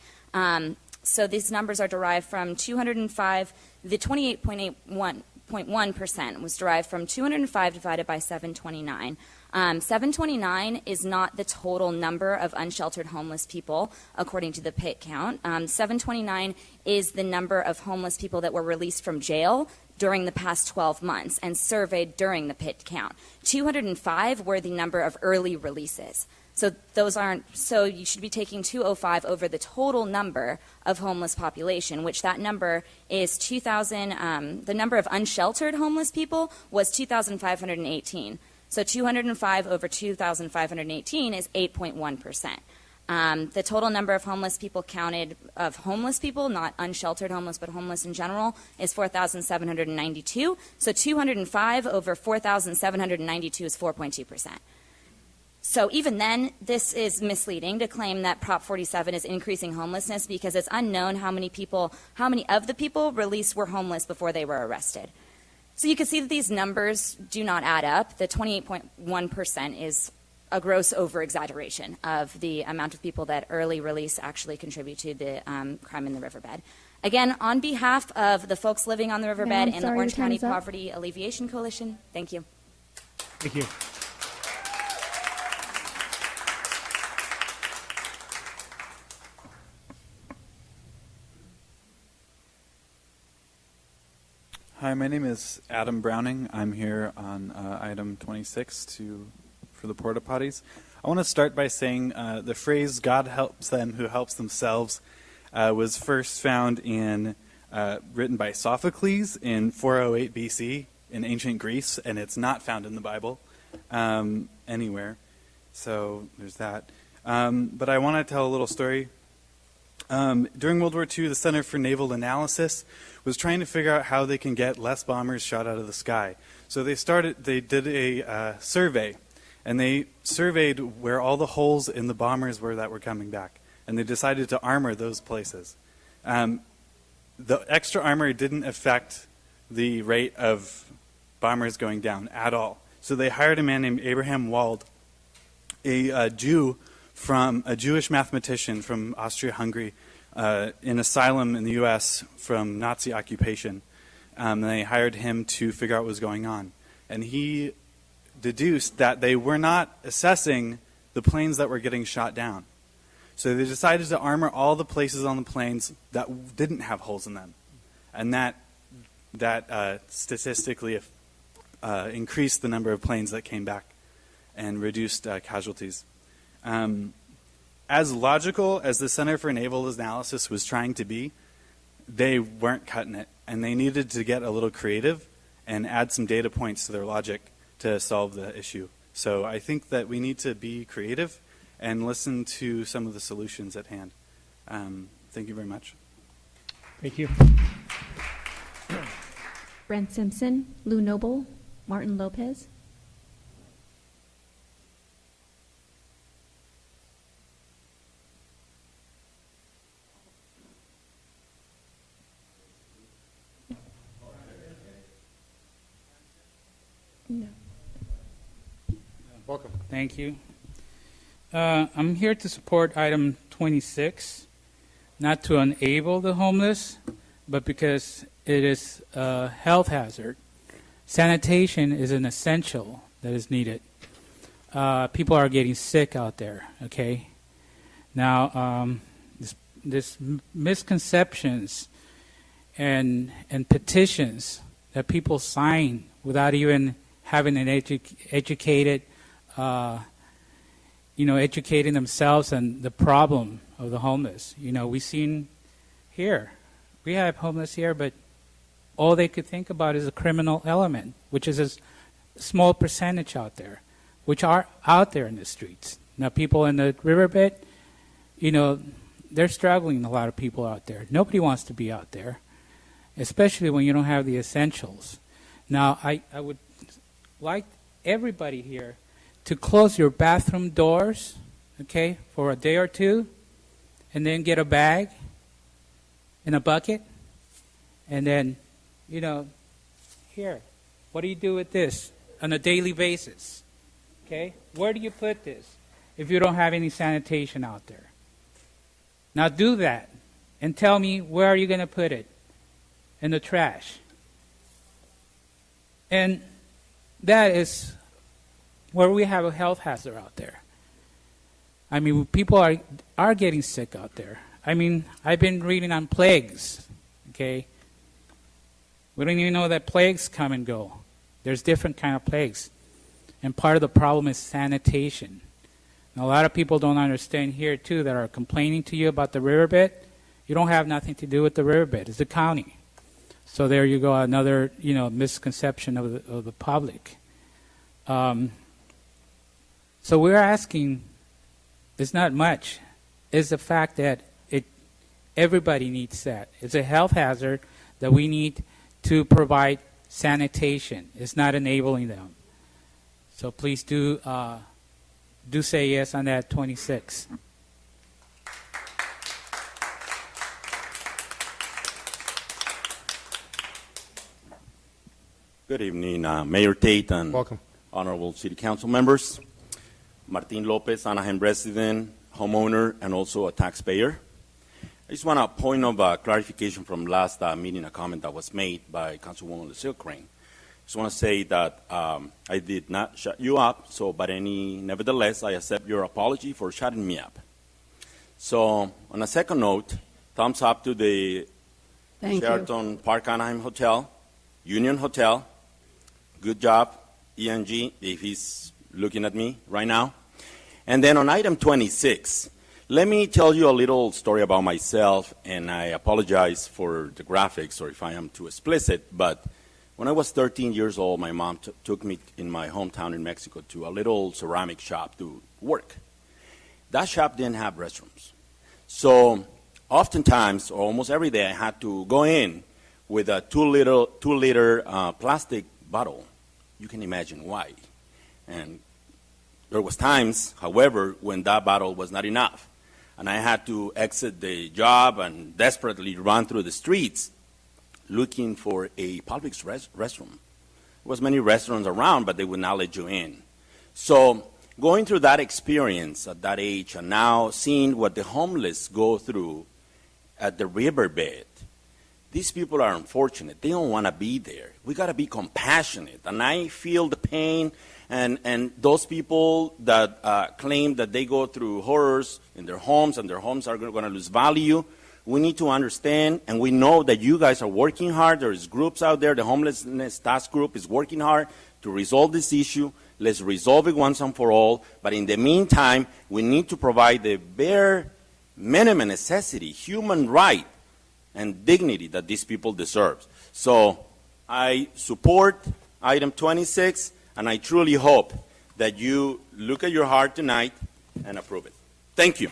So these numbers are derived from 205, the 28.1% was derived from 205 divided by 729. 729 is not the total number of unsheltered homeless people, according to the PIT count. 729 is the number of homeless people that were released from jail during the past 12 months and surveyed during the PIT count. 205 were the number of early releases. So so you should be taking 205 over the total number of homeless population, which that number is 2,000, the number of unsheltered homeless people was 2,518. So 205 over 2,518 is 8.1%. The total number of homeless people counted of homeless people, not unsheltered homeless, but homeless in general, is 4,792. So 205 over 4,792 is 4.2%. So even then, this is misleading to claim that Prop 47 is increasing homelessness because it's unknown how many of the people released were homeless before they were arrested. So you can see that these numbers do not add up. The 28.1% is a gross over-exaggeration of the amount of people that early release actually contribute to the crime in the riverbed. Again, on behalf of the folks living on the riverbed and the Orange County Poverty Alleviation Coalition, thank you. Thank you. Hi, my name is Adam Browning. I'm here on item 26 for the porta potties. I want to start by saying the phrase "God helps them who helps themselves" was first found written by Sophocles in 408 BC in ancient Greece, and it's not found in the Bible anywhere. So there's that. But I want to tell a little story. During World War II, the Center for Naval Analysis was trying to figure out how they can get less bombers shot out of the sky. So they did a survey, and they surveyed where all the holes in the bombers were that were coming back, and they decided to armor those places. The extra armor didn't affect the rate of bombers going down at all. So they hired a man named Abraham Wald, a Jewish mathematician from Austria-Hungary, in asylum in the U.S. from Nazi occupation. And they hired him to figure out what was going on. And he deduced that they were not assessing the planes that were getting shot down. So they decided to armor all the places on the planes that didn't have holes in them. And that statistically increased the number of planes that came back and reduced casualties. As logical as the Center for Naval Analysis was trying to be, they weren't cutting it, and they needed to get a little creative and add some data points to their logic to solve the issue. So I think that we need to be creative and listen to some of the solutions at hand. Thank you very much. Thank you. Brent Simpson, Lou Noble, Martin Lopez. No. Welcome. Thank you. I'm here to support item 26, not to enable the homeless, but because it is a health hazard. Sanitation is an essential that is needed. People are getting sick out there, okay? Now, this misconceptions and petitions that people sign without even having an educated, educating themselves on the problem of the homeless. We've seen here, we have homeless here, but all they could think about is a criminal element, which is a small percentage out there, which are out there in the streets. Now, people in the riverbed, they're struggling, a lot of people out there. Nobody wants to be out there, especially when you don't have the essentials. Now, I would like everybody here to close your bathroom doors, okay, for a day or two, and then get a bag and a bucket, and then, here, what do you do with this on a daily basis? Okay, where do you put this if you don't have any sanitation out there? Now do that and tell me, where are you going to put it? In the trash. And that is where we have a health hazard out there. I mean, people are getting sick out there. I mean, I've been reading on plagues, okay? We don't even know that plagues come and go. There's different kind of plagues. And part of the problem is sanitation. And a lot of people don't understand here, too, that are complaining to you about the riverbed. You don't have nothing to do with the riverbed. It's the county. So there you go, another, misconception of the public. So we're asking, it's not much. It's the fact that everybody needs that. It's a health hazard that we need to provide sanitation. It's not enabling them. So please do say yes on that 26. Good evening, Mayor Tate and welcome. Honorable City Council members. Martin Lopez, Anaheim resident, homeowner, and also a taxpayer. I just want a point of clarification from last meeting, a comment that was made by Councilwoman Lucille Crane. I just want to say that I did not shut you up, nevertheless, I accept your apology for shutting me up. So, on a second note, thumbs up to the Sheraton Park Anaheim Hotel, Union Hotel. Good job, ENG, if he's looking at me right now. And then on item 26, let me tell you a little story about myself, and I apologize for the graphics or if I am too explicit, but when I was 13 years old, my mom took me in my hometown in Mexico to a little ceramic shop to work. That shop didn't have restrooms. So oftentimes, or almost every day, I had to go in with a 2-liter plastic bottle. You can imagine why. And there was times, however, when that bottle was not enough. And I had to exit the job and desperately run through the streets looking for a public restroom. There was many restaurants around, but they would not let you in. So going through that experience at that age and now seeing what the homeless go through at the riverbed, these people are unfortunate. They don't want to be there. We got to be compassionate. And I feel the pain and those people that claim that they go through horrors in their homes and their homes are going to lose value. We need to understand, and we know that you guys are working hard. There's groups out there. The Homelessness Task Group is working hard to resolve this issue. Let's resolve it once and for all. But in the meantime, we need to provide the bare minimum necessity, human right, and dignity that these people deserve. So I support item 26, and I truly hope that you look at your heart tonight and approve it. Thank you.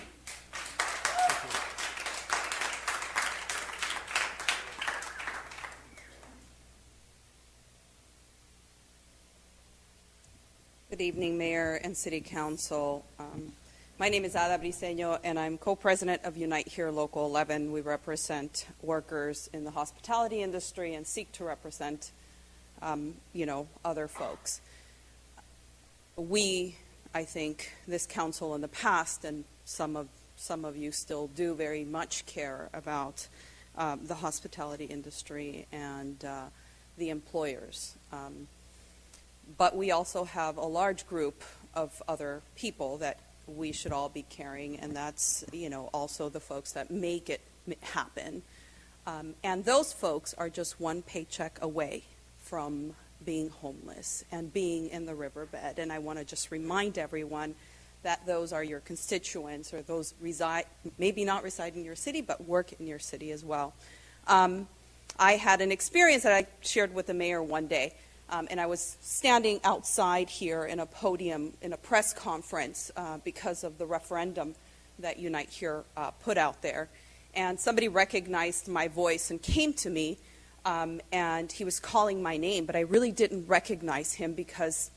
Good evening, Mayor and City Council. My name is Ada Briceño, and I'm co-president of Unite Here Local 11. We represent workers in the hospitality industry and seek to represent, other folks. I think, this council in the past, and some of you still do very much care about the hospitality industry and the employers. But we also have a large group of other people that we should all be caring, and that's, also the folks that make it happen. And those folks are just one paycheck away from being homeless and being in the riverbed. And I want to just remind everyone that those are your constituents, or those reside, maybe not reside in your city, but work in your city as well. I had an experience that I shared with the mayor one day, and I was standing outside here in a podium in a press conference because of the referendum that Unite Here put out there. And somebody recognized my voice and came to me, and he was calling my name, but I really didn't recognize him because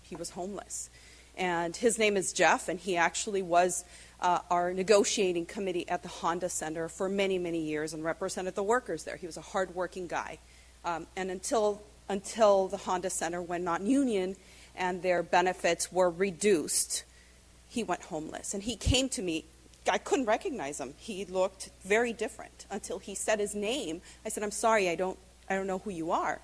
he was homeless. And his name is Jeff, and he actually was our negotiating committee at the Honda Center for many, many years and represented the workers there. He was a hardworking guy. And until the Honda Center went non-union and their benefits were reduced, he went homeless. And he came to me. I couldn't recognize him. He looked very different until he said his name. I said, "I'm sorry, I don't know who you are."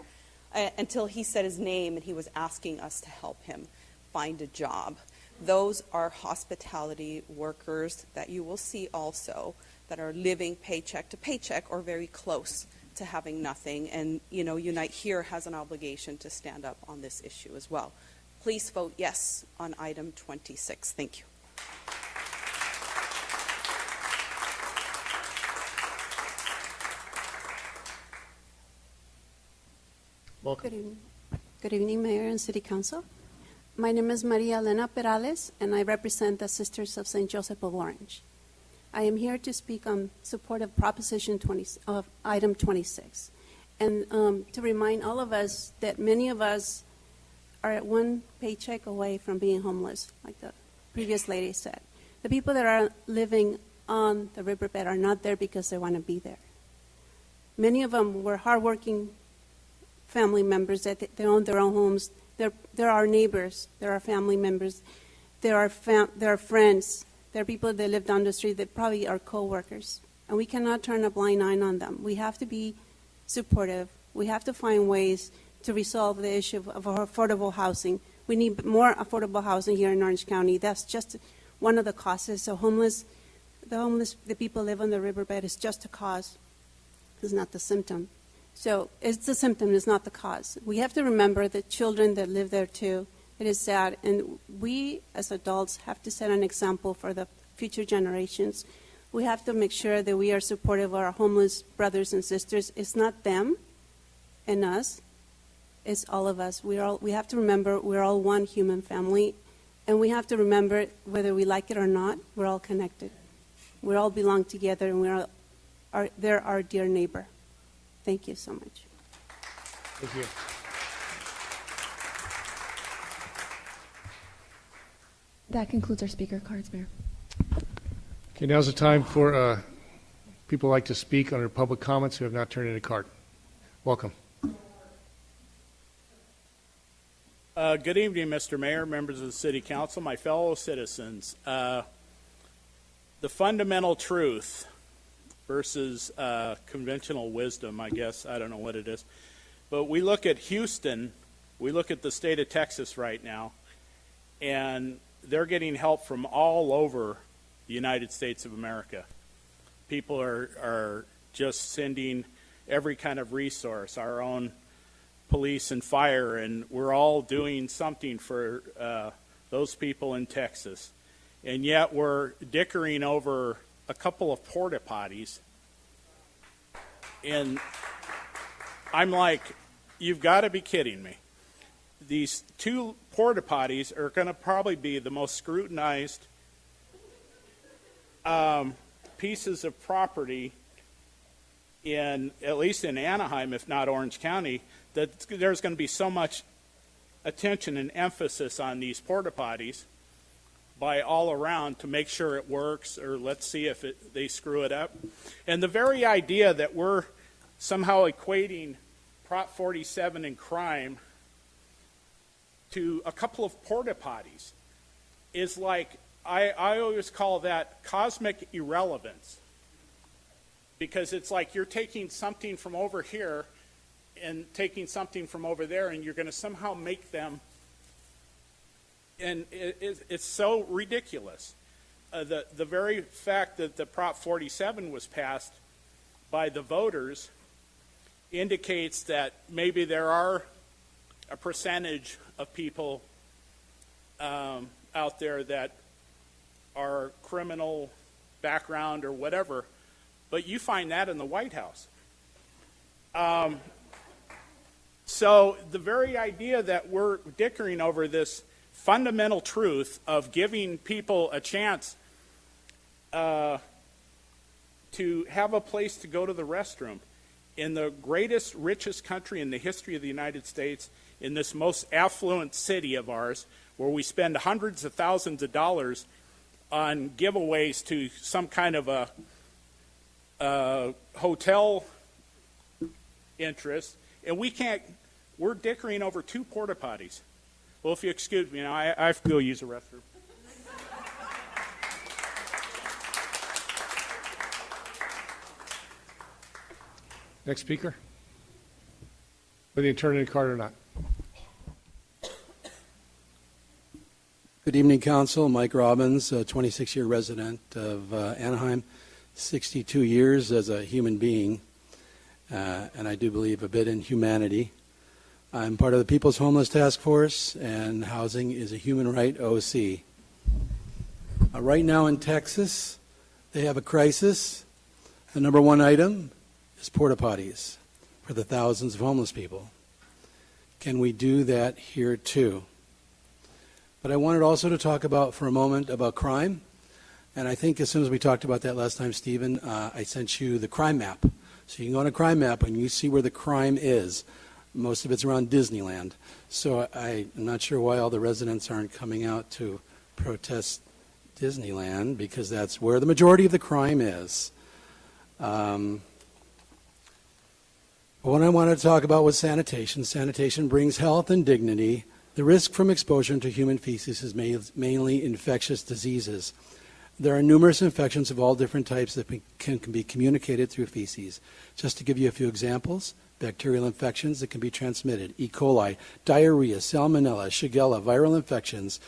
Until he said his name, and he was asking us to help him find a job. Those are hospitality workers that you will see also that are living paycheck to paycheck or very close to having nothing. And, you know, Unite Here has an obligation to stand up on this issue as well. Please vote yes on item 26. Thank you. Welcome. Good evening, Mayor and City Council. My name is Maria Elena Perales, and I represent the Sisters of St. Joseph of Orange. I am here to speak on support of Proposition 20, of item 26, and to remind all of us that many of us are at one paycheck away from being homeless, like the previous lady said. The people that are living on the riverbed are not there because they want to be there. Many of them were hardworking family members that they own their own homes. They're our neighbors. They're our family members. They're our friends. They're people that live down the street that probably are co-workers. And we cannot turn a blind eye on them. We have to be supportive. We have to find ways to resolve the issue of affordable housing. We need more affordable housing here in Orange County. That's just one of the causes. So the people live on the riverbed is just a cause. It's not the symptom. So it's the symptom, it's not the cause. We have to remember the children that live there too. It is sad, and we as adults have to set an example for the future generations. We have to make sure that we are supportive of our homeless brothers and sisters. It's not them and us, it's all of us. We have to remember we're all one human family, and we have to remember whether we like it or not, we're all connected. We all belong together, and they're our dear neighbor. Thank you so much. Thank you. That concludes our speaker cards, Mayor. Okay, now's the time for people who like to speak under public comments who have not turned in a card. Welcome. Good evening, Mr. Mayor, members of the City Council, my fellow citizens. The fundamental truth versus conventional wisdom, I guess. I don't know what it is. But we look at Houston, we look at the state of Texas right now, and they're getting help from all over the United States of America. People are just sending every kind of resource, our own police and fire, and we're all doing something for those people in Texas. And yet we're dickering over a couple of porta-potties, and I'm like, you've got to be kidding me. These two porta-potties are going to probably be the most scrutinized pieces of property at least in Anaheim, if not Orange County, that there's going to be so much attention and emphasis on these porta-potties by all around to make sure it works, or let's see if they screw it up. And the very idea that we're somehow equating Prop 47 and crime to a couple of porta-potties is like, I always call that cosmic irrelevance, because it's like you're taking something from over here and taking something from over there, and you're going to somehow make them. And it's so ridiculous. The very fact that the Prop 47 was passed by the voters indicates that maybe there are a percentage of people out there that are criminal background or whatever, but you find that in the White House. So the very idea that we're dickering over this fundamental truth of giving people a chance to have a place to go to the restroom in the greatest, richest country in the history of the United States, in this most affluent city of ours, where we spend hundreds of thousands of dollars on giveaways to some kind of a hotel interest, and we're dickering over 2 porta potties. Well, if you excuse me, now I have to go use the restroom. Next speaker. Whether you turn in a card or not. Good evening, Council. Mike Robbins, a 26-year resident of Anaheim, 62 years as a human being, and I do believe a bit in humanity. I'm part of the People's Homeless Task Force, and housing is a human right OC. Right now in Texas, they have a crisis. The number one item is porta-potties for the thousands of homeless people. Can we do that here too? But I wanted also to talk about, for a moment, about crime. And I think as soon as we talked about that last time, Stephen, I sent you the crime map. So you can go on a crime map and you see where the crime is. Most of it's around Disneyland. So I'm not sure why all the residents aren't coming out to protest Disneyland, because that's where the majority of the crime is. What I wanted to talk about was sanitation. Sanitation brings health and dignity. The risk from exposure to human feces is mainly infectious diseases. There are numerous infections of all different types that can be communicated through feces. Just to give you a few examples, bacterial infections that can be transmitted, E. coli, diarrhea, salmonella, shigella, viral infections,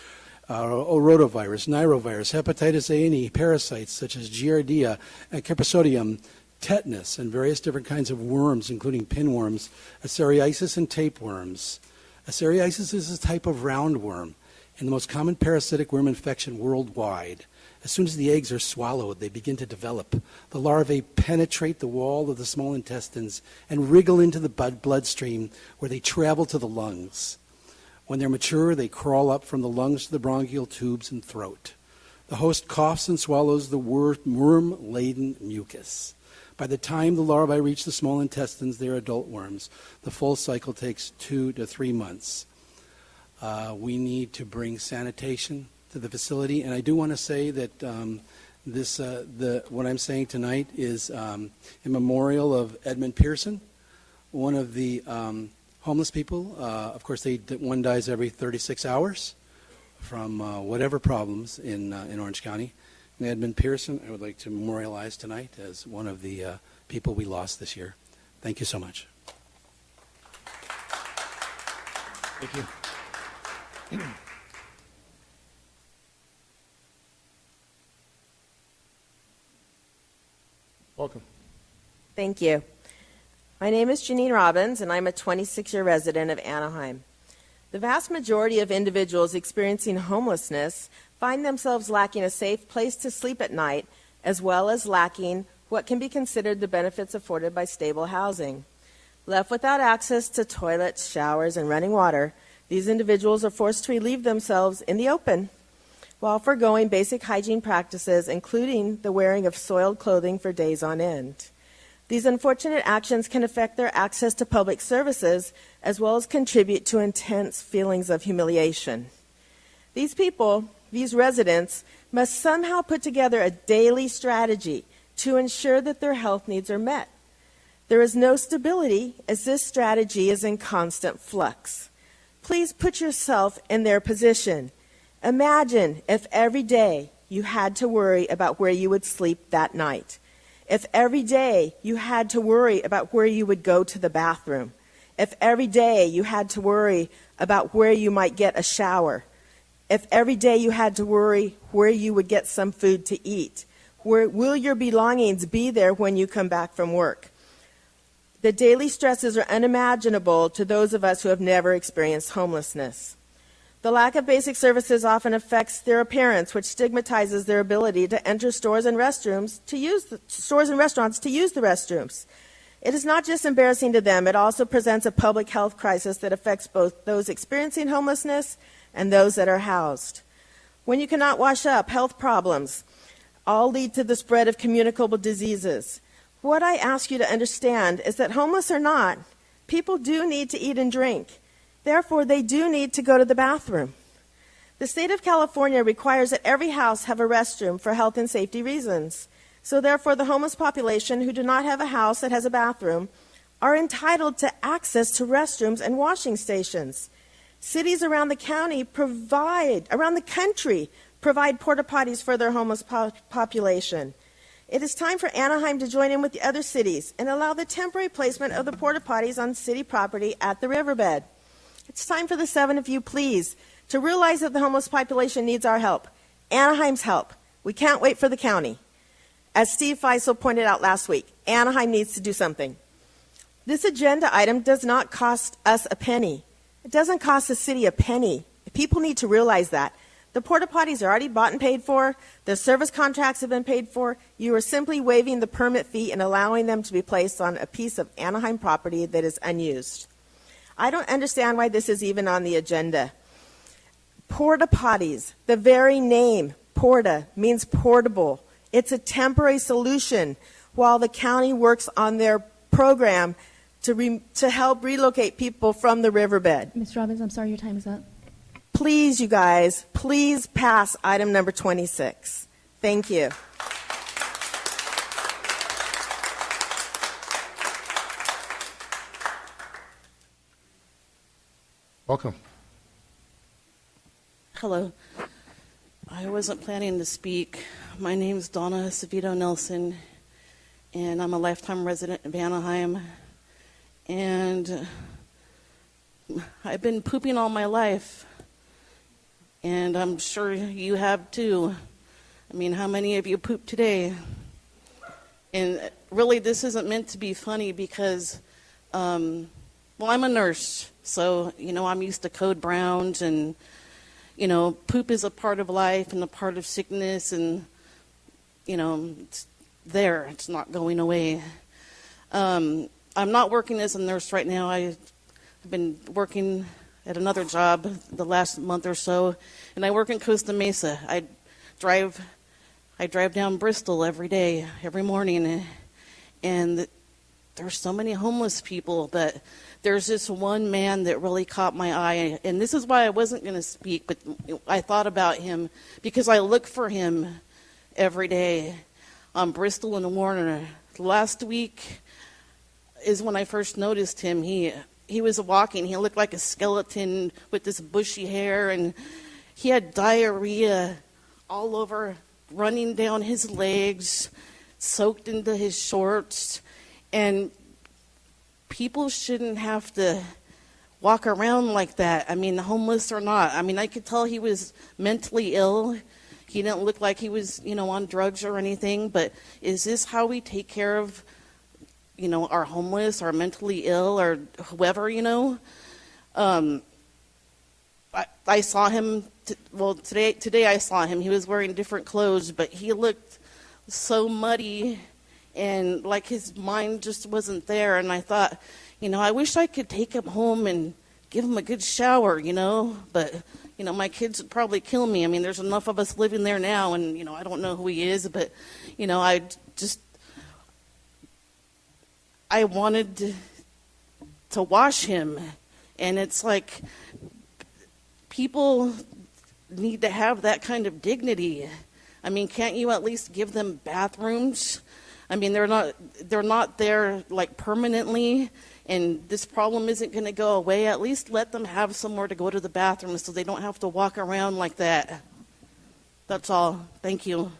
rotavirus, norovirus, hepatitis A and E, parasites such as Giardia and Cryptosporidium, tetanus, and various different kinds of worms, including pinworms, ascariasis, and tapeworms. Ascariasis is a type of roundworm and the most common parasitic worm infection worldwide. As soon as the eggs are swallowed, they begin to develop. The larvae penetrate the wall of the small intestines and wriggle into the bloodstream, where they travel to the lungs. When they're mature, they crawl up from the lungs to the bronchial tubes and throat. The host coughs and swallows the worm-laden mucus. By the time the larvae reach the small intestines, they're adult worms. The full cycle takes 2 to 3 months. We need to bring sanitation to the facility, and I do want to say that what I'm saying tonight is in memorial of Edmund Pearson, one of the homeless people. Of course, one dies every 36 hours from whatever problems in Orange County. And Edmund Pearson, I would like to memorialize tonight as one of the people we lost this year. Thank you so much. Thank you. Welcome. Thank you. My name is Janine Robbins, and I'm a 26-year resident of Anaheim. The vast majority of individuals experiencing homelessness find themselves lacking a safe place to sleep at night, as well as lacking what can be considered the benefits afforded by stable housing. Left without access to toilets, showers, and running water, these individuals are forced to relieve themselves in the open, while foregoing basic hygiene practices, including the wearing of soiled clothing for days on end. These unfortunate actions can affect their access to public services, as well as contribute to intense feelings of humiliation. These people, these residents, must somehow put together a daily strategy to ensure that their health needs are met. There is no stability, as this strategy is in constant flux. Please put yourself in their position. Imagine if every day you had to worry about where you would sleep that night. If every day you had to worry about where you would go to the bathroom. If every day you had to worry about where you might get a shower. If every day you had to worry where you would get some food to eat. Where will your belongings be there when you come back from work? The daily stresses are unimaginable to those of us who have never experienced homelessness. The lack of basic services often affects their appearance, which stigmatizes their ability to enter stores and restaurants to use the restrooms. It is not just embarrassing to them, it also presents a public health crisis that affects both those experiencing homelessness and those that are housed. When you cannot wash up, health problems all lead to the spread of communicable diseases. What I ask you to understand is that homeless or not, people do need to eat and drink. Therefore, they do need to go to the bathroom. The state of California requires that every house have a restroom for health and safety reasons. So therefore, the homeless population who do not have a house that has a bathroom are entitled to access to restrooms and washing stations. Cities around the country provide porta-potties for their homeless population. It is time for Anaheim to join in with the other cities and allow the temporary placement of the porta-potties on city property at the riverbed. It's time for the 7 of you, please, to realize that the homeless population needs our help, Anaheim's help. We can't wait for the county. As Steve Feisel pointed out last week, Anaheim needs to do something. This agenda item does not cost us a penny. It doesn't cost the city a penny. People need to realize that. The porta-potties are already bought and paid for. The service contracts have been paid for. You are simply waiving the permit fee and allowing them to be placed on a piece of Anaheim property that is unused. I don't understand why this is even on the agenda. Porta-potties, the very name, porta, means portable. It's a temporary solution while the county works on their program to help relocate people from the riverbed. Ms. Robbins, I'm sorry, your time is up. Please, you guys, please pass item number 26. Thank you. Welcome. Hello. I wasn't planning to speak. My name is Donna Acevedo Nelson, and I'm a lifetime resident of Anaheim. And I've been pooping all my life, and I'm sure you have too. I mean, how many of you pooped today? And really, this isn't meant to be funny because, well, I'm a nurse, so, I'm used to code browns, and, poop is a part of life and a part of sickness, and, it's there. It's not going away. I'm not working as a nurse right now. I've been working at another job the last month or so, and I work in Costa Mesa. I drive down Bristol every day, every morning, and there's so many homeless people, but there's this one man that really caught my eye, and this is why I wasn't going to speak, but I thought about him because I look for him every day on Bristol and Warner. Last week is when I first noticed him. He was walking. He looked like a skeleton with this bushy hair, and he had diarrhea all over, running down his legs, soaked into his shorts, and people shouldn't have to walk around like that. I mean, homeless or not. I mean, I could tell he was mentally ill. He didn't look like he was, on drugs or anything, but is this how we take care of, our homeless, our mentally ill, or whoever, I saw him, today I saw him. He was wearing different clothes, but he looked so muddy and like his mind just wasn't there. And I thought, I wish I could take him home and give him a good shower, but, my kids would probably kill me. I mean, there's enough of us living there now, and, I don't know who he is, but, I wanted to wash him. And it's like people need to have that kind of dignity. I mean, can't you at least give them bathrooms? I mean, they're not there like permanently, and this problem isn't going to go away. At least let them have somewhere to go to the bathroom so they don't have to walk around like that. That's all. Thank you.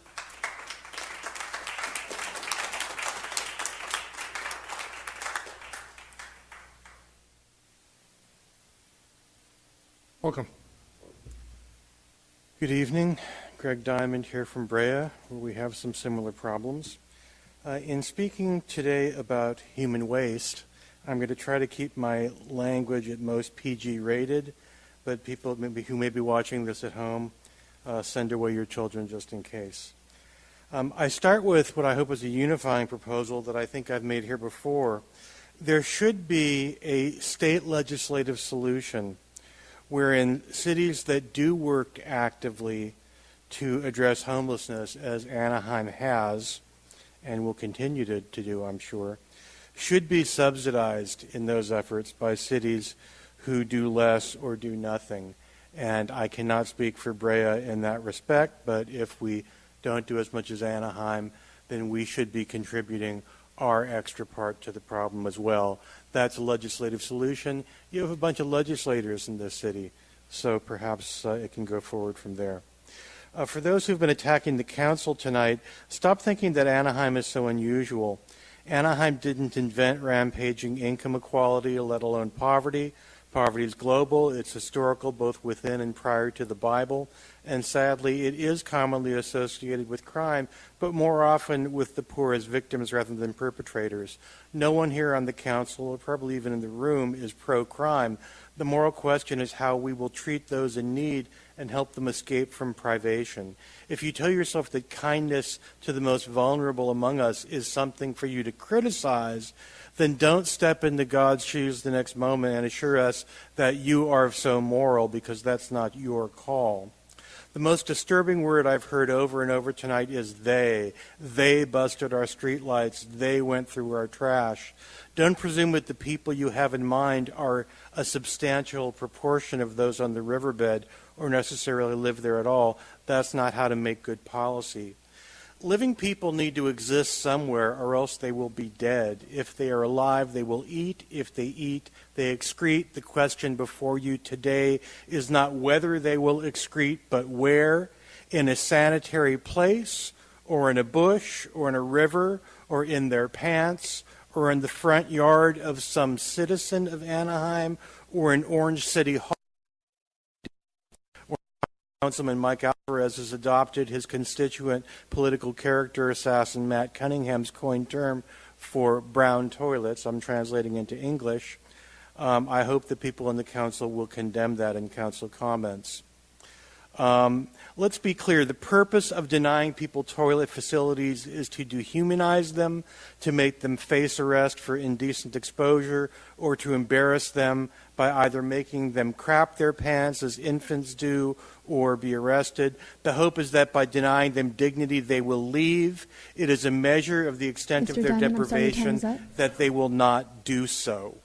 Welcome. Good evening. Greg Diamond here from Brea, where we have some similar problems. In speaking today about human waste, I'm going to try to keep my language at most PG rated, but people who may be watching this at home, send away your children just in case. I start with what I hope is a unifying proposal that I think I've made here before. There should be a state legislative solution wherein cities that do work actively to address homelessness, as Anaheim has and will continue to do, I'm sure, should be subsidized in those efforts by cities who do less or do nothing. And I cannot speak for Brea in that respect, but if we don't do as much as Anaheim, then we should be contributing our extra part to the problem as well. That's a legislative solution. You have a bunch of legislators in this city, so perhaps it can go forward from there. For those who've been attacking the council tonight, stop thinking that Anaheim is so unusual. Anaheim didn't invent rampaging income equality, let alone poverty. Poverty is global, it's historical both within and prior to the Bible, and sadly it is commonly associated with crime, but more often with the poor as victims rather than perpetrators. No one here on the council, or probably even in the room, is pro-crime. The moral question is how we will treat those in need and help them escape from privation. If you tell yourself that kindness to the most vulnerable among us is something for you to criticize, then don't step into God's shoes the next moment and assure us that you are so moral, because that's not your call. The most disturbing word I've heard over and over tonight is they. They busted our streetlights. They went through our trash. Don't presume that the people you have in mind are a substantial proportion of those on the riverbed or necessarily live there at all. That's not how to make good policy. Living people need to exist somewhere, or else they will be dead. If they are alive, they will eat. If they eat, they excrete. The question before you today is not whether they will excrete, but where. In a sanitary place, or in a bush, or in a river, or in their pants, or in the front yard of some citizen of Anaheim, or in Orange City Hall. Councilman Mike Alvarez has adopted his constituent political character assassin Matt Cunningham's coined term for brown toilets. I'm translating into English. I hope that people in the council will condemn that in council comments. Let's be clear. The purpose of denying people toilet facilities is to dehumanize them, to make them face arrest for indecent exposure, or to embarrass them by either making them crap their pants as infants do or be arrested. The hope is that by denying them dignity, they will leave. It is a measure of the extent of their deprivation that they will not do so.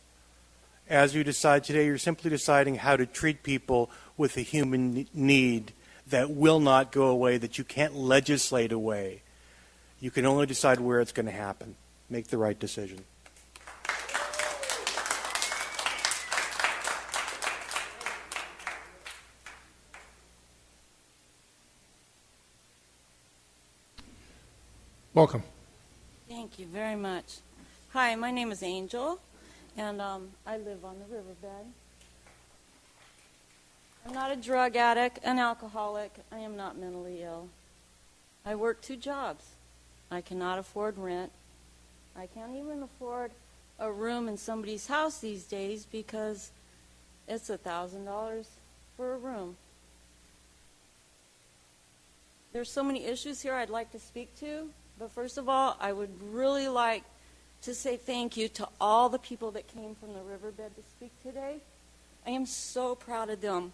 As you decide today, you're simply deciding how to treat people with a human need that will not go away, that you can't legislate away. You can only decide where it's going to happen. Make the right decision. Welcome. Thank you very much. Hi, my name is Angel, and I live on the riverbed. I'm not a drug addict, an alcoholic. I am not mentally ill. I work 2 jobs. I cannot afford rent. I can't even afford a room in somebody's house these days because it's $1,000 for a room. There's so many issues here I'd like to speak to, but first of all, I would really like to say thank you to all the people that came from the riverbed to speak today. I am so proud of them,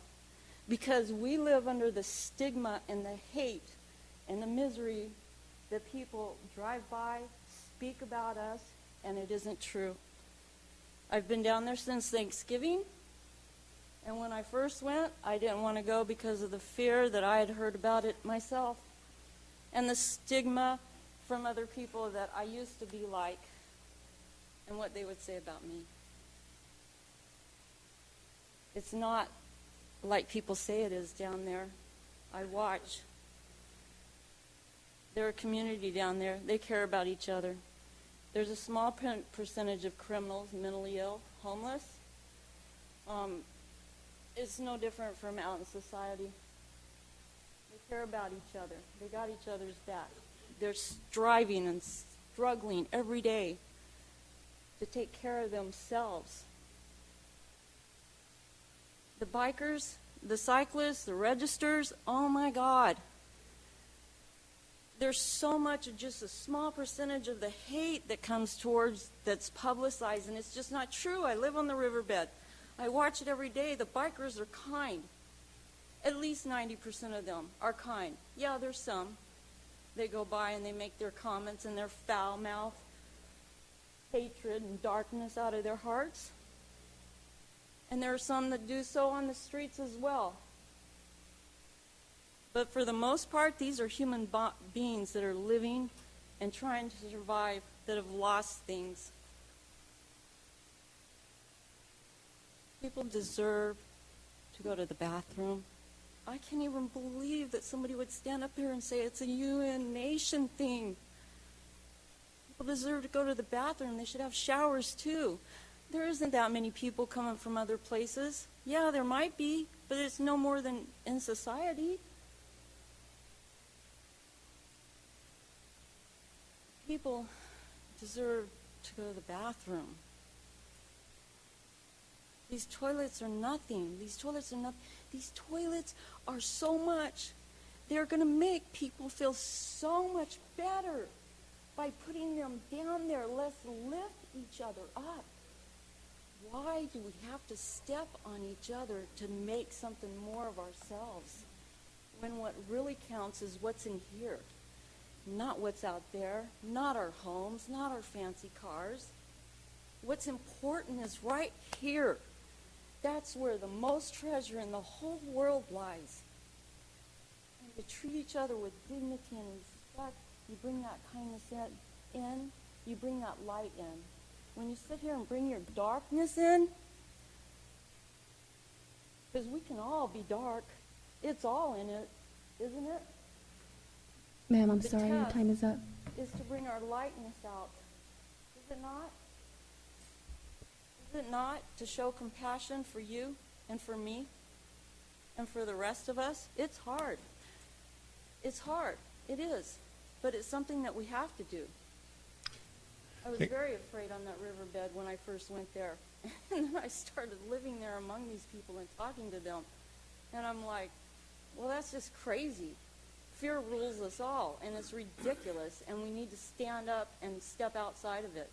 because we live under the stigma and the hate and the misery that people drive by, speak about us, and it isn't true. I've been down there since Thanksgiving, and when I first went, I didn't want to go because of the fear that I had heard about it myself and the stigma from other people that I used to be like and what they would say about me. It's not like people say it is down there. I watch. They're a community down there. They care about each other. There's a small percentage of criminals, mentally ill, homeless. It's no different from out in society. They care about each other. They got each other's back. They're striving and struggling every day to take care of themselves. The bikers, the cyclists, the registers, oh my God. There's so much, just a small percentage of the hate that comes towards, that's publicized, and it's just not true. I live on the riverbed. I watch it every day. The bikers are kind. At least 90% of them are kind. Yeah, there's some. They go by and they make their comments and their foul mouth, hatred and darkness out of their hearts. And there are some that do so on the streets as well. But for the most part, these are human beings that are living and trying to survive, that have lost things. People deserve to go to the bathroom. I can't even believe that somebody would stand up here and say it's a UN nation thing. People deserve to go to the bathroom. They should have showers too. There isn't that many people coming from other places. Yeah, there might be, but it's no more than in society. People deserve to go to the bathroom. These toilets are nothing. These toilets are nothing. These toilets are so much. They're going to make people feel so much better by putting them down there. Let's lift each other up. Why do we have to step on each other to make something more of ourselves? When what really counts is what's in here. Not what's out there, not our homes, not our fancy cars. What's important is right here. That's where the most treasure in the whole world lies. And to treat each other with dignity and respect, you bring that kindness in, you bring that light in. When you sit here and bring your darkness in, because we can all be dark, it's all in it, isn't it? Ma'am, I'm The sorry, your test time is up. is to bring our lightness out. Is it not? Is it not to show compassion for you and for me and for the rest of us? It's hard. It's hard. It is. But it's something that we have to do. I was very afraid on that riverbed when I first went there. And then I started living there among these people and talking to them. And I'm like, well, that's just crazy. Fear rules us all, and it's ridiculous, and we need to stand up and step outside of it.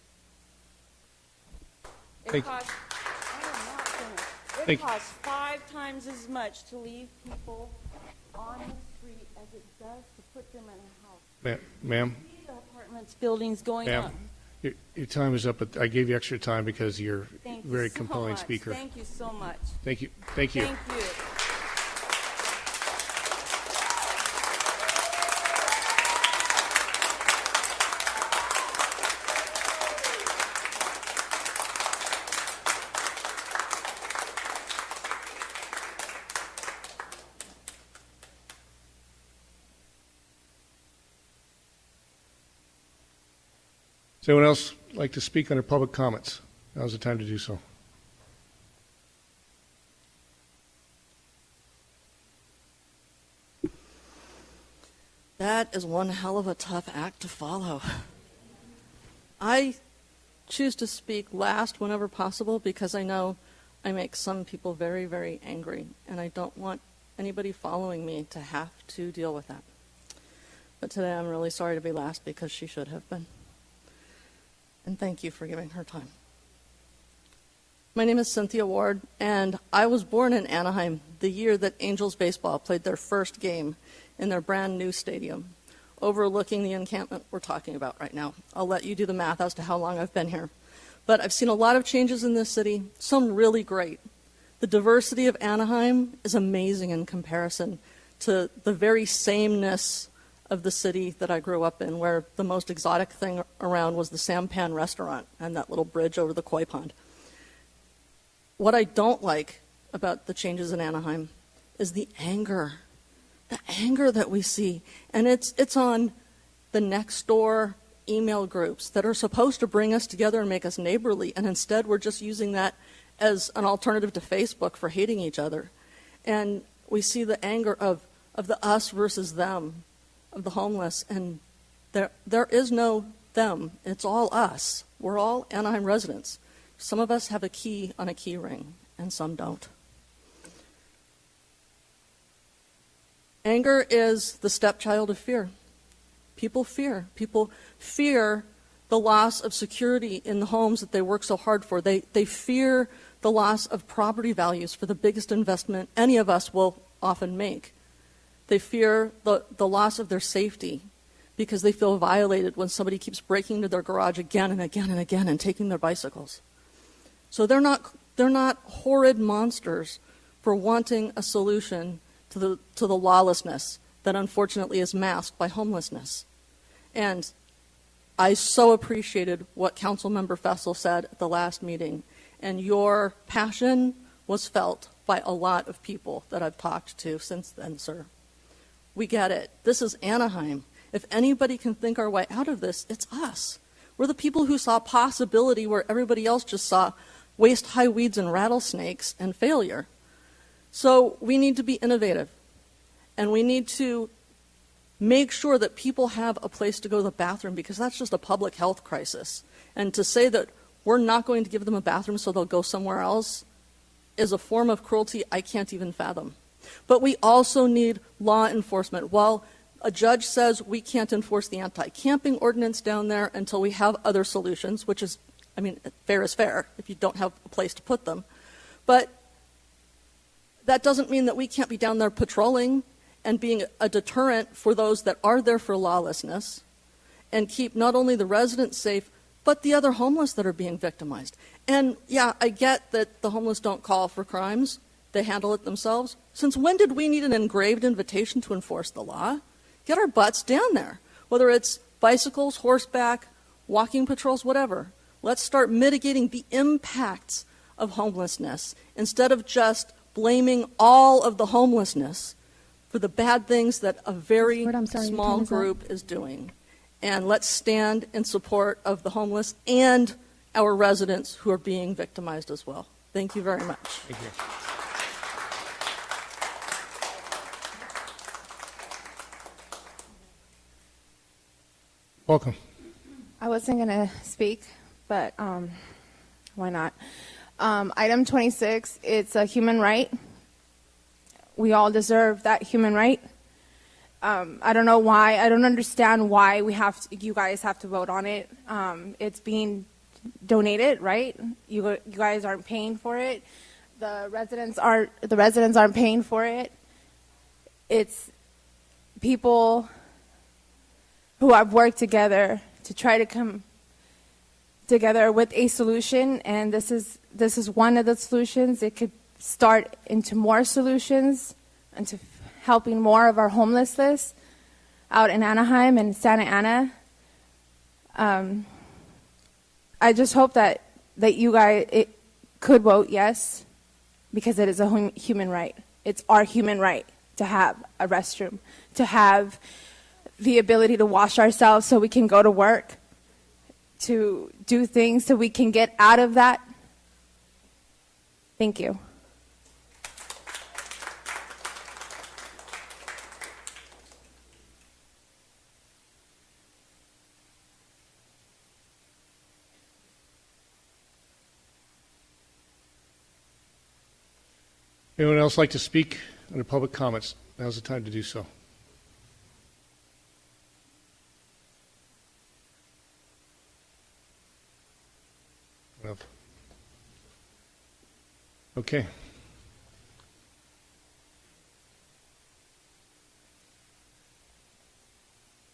It costs, I am not finished. It costs 5 times as much to leave people on the street as it does to put them in a house. Ma'am? See the apartments, buildings going up. Your time is up, but I gave you extra time because you're Thank a very you so compelling much. speaker. Thank you so much. Thank you. Thank you. Thank you. Does anyone else like to speak under public comments? Now's the time to do so. That is one hell of a tough act to follow. I choose to speak last whenever possible because I know I make some people very, very angry, and I don't want anybody following me to have to deal with that. But today I'm really sorry to be last because she should have been. And thank you for giving her time. My name is Cynthia Ward, and I was born in Anaheim the year that Angels baseball played their first game in their brand new stadium, overlooking the encampment we're talking about right now. I'll let you do the math as to how long I've been here. But I've seen a lot of changes in this city, some really great. The diversity of Anaheim is amazing in comparison to the very sameness of the city that I grew up in, where the most exotic thing around was the sampan restaurant and that little bridge over the koi pond. What I don't like about the changes in Anaheim is the anger that we see. And it's on the next door email groups that are supposed to bring us together and make us neighborly, and instead we're just using that as an alternative to Facebook for hating each other. And we see the anger of the us versus them, of the homeless, and there is no them. It's all us. We're all Anaheim residents. Some of us have a key on a key ring, and some don't. Anger is the stepchild of fear. People fear. People fear the loss of security in the homes that they work so hard for. They fear the loss of property values for the biggest investment any of us will often make. They fear the loss of their safety because they feel violated when somebody keeps breaking into their garage again and again and again and taking their bicycles. So they're not horrid monsters for wanting a solution to the lawlessness that unfortunately is masked by homelessness. And I so appreciated what Councilmember Fessel said at the last meeting, and your passion was felt by a lot of people that I've talked to since then, sir. We get it. This is Anaheim. If anybody can think our way out of this, it's us. We're the people who saw possibility where everybody else just saw waist-high weeds and rattlesnakes and failure. So we need to be innovative, and we need to make sure that people have a place to go to the bathroom, because that's just a public health crisis. And to say that we're not going to give them a bathroom so they'll go somewhere else is a form of cruelty I can't even fathom. But we also need law enforcement. While a judge says we can't enforce the anti-camping ordinance down there until we have other solutions, which is, I mean, fair is fair if you don't have a place to put them. But that doesn't mean that we can't be down there patrolling and being a deterrent for those that are there for lawlessness, and keep not only the residents safe, but the other homeless that are being victimized. And yeah, I get that the homeless don't call for crimes. They handle it themselves. Since when did we need an engraved invitation to enforce the law? Get our butts down there. Whether it's bicycles, horseback, walking patrols, whatever. Let's start mitigating the impacts of homelessness instead of just blaming all of the homelessness for the bad things that a very small group is doing. And let's stand in support of the homeless and our residents who are being victimized as well. Thank you very much. Thank you. Welcome. I wasn't going to speak, but why not? Item 26, it's a human right. We all deserve that human right. I don't know why. I don't understand why you guys have to vote on it. It's being donated, right? You guys aren't paying for it. The residents aren't paying for it. It's people who have worked together to try to come together with a solution, and this is one of the solutions. It could start into more solutions, into helping more of our homelessness out in Anaheim and Santa Ana. I just hope that you guys could vote yes, because it is a human right. It's our human right to have a restroom, to have the ability to wash ourselves so we can go to work, to do things so we can get out of that. Thank you. Anyone else like to speak under public comments? Now's the time to do so. Okay.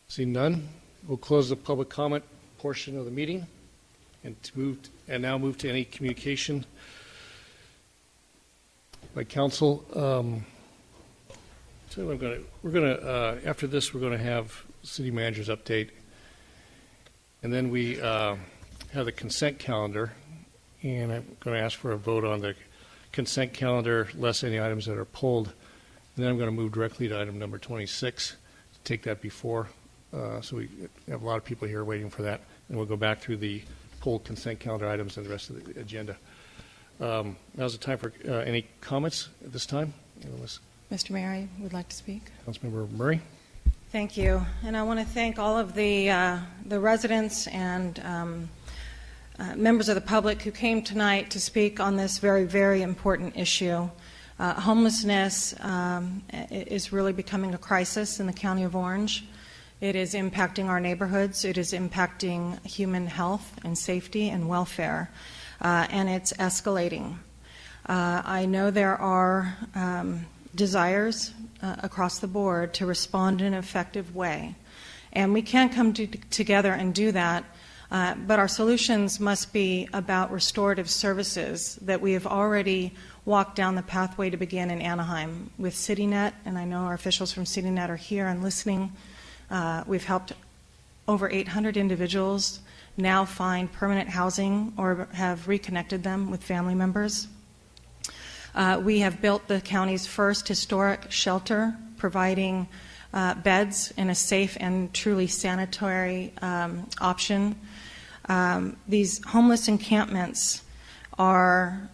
Seeing none, we'll close the public comment portion of the meeting and now move to any communication by council. So we're gonna after this we're gonna have city manager's update, and then we have the consent calendar, and I'm going to ask for a vote on the consent calendar, less any items that are pulled, and then I'm going to move directly to item number 26 to take that before, so we have a lot of people here waiting for that, and we'll go back through the pulled consent calendar items and the rest of the agenda. Now's the time for any comments at this time. Mr. Mayor, I would like to speak. Councilmember Murray. Thank you. And I want to thank all of the residents and members of the public who came tonight to speak on this very, very important issue. Homelessness is really becoming a crisis in the County of Orange. It is impacting our neighborhoods. It is impacting human health and safety and welfare, and it's escalating. I know there are desires across the board to respond in an effective way, and we can come together and do that, but our solutions must be about restorative services that we have already walked down the pathway to begin in Anaheim with CityNet, and I know our officials from CityNet are here and listening. We've helped over 800 individuals now find permanent housing or have reconnected them with family members. We have built the county's first historic shelter, providing beds in a safe and truly sanitary option. These homeless encampments are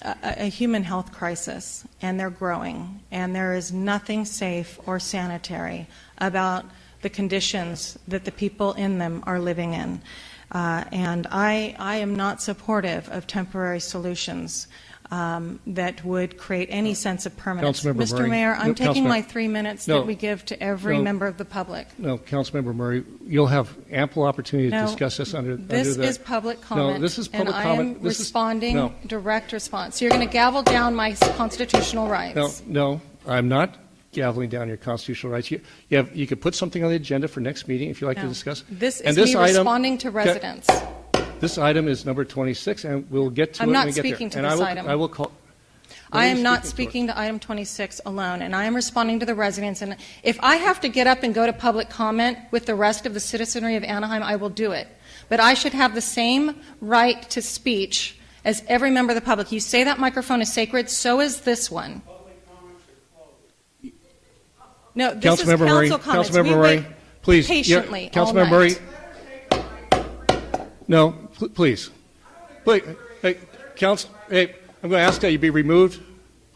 a human health crisis, and they're growing, and there is nothing safe or sanitary about the conditions that the people in them are living in. And I am not supportive of temporary solutions that would create any sense of permanence. Councilmember Mr. Mayor, I'm taking my 3 minutes that we give to every member of the public. No, Councilmember Murray, you'll have ample opportunity to discuss this under this the... is public comment. No, this is public and comment. I am responding, direct response. So you're going to gavel down my constitutional rights. No, I'm not gaveling down your constitutional rights. You could put something on the agenda for next meeting if you'd like to discuss. This is me responding to residents. This item is number 26, and we'll get to it I'm when not we get there. speaking to And this I will call... I am not speaking to item 26 alone, and I am responding to the residents. And if I have to get up and go to public comment with the rest of the citizenry of Anaheim, I will do it. But I should have the same right to speech as every member of the public. You say that microphone is sacred, so is this one. No, this is council comments. Councilmember Murray, please. Patiently, Councilmember Murray. No, please. Hey, Council. Hey, I'm going to ask that you be removed.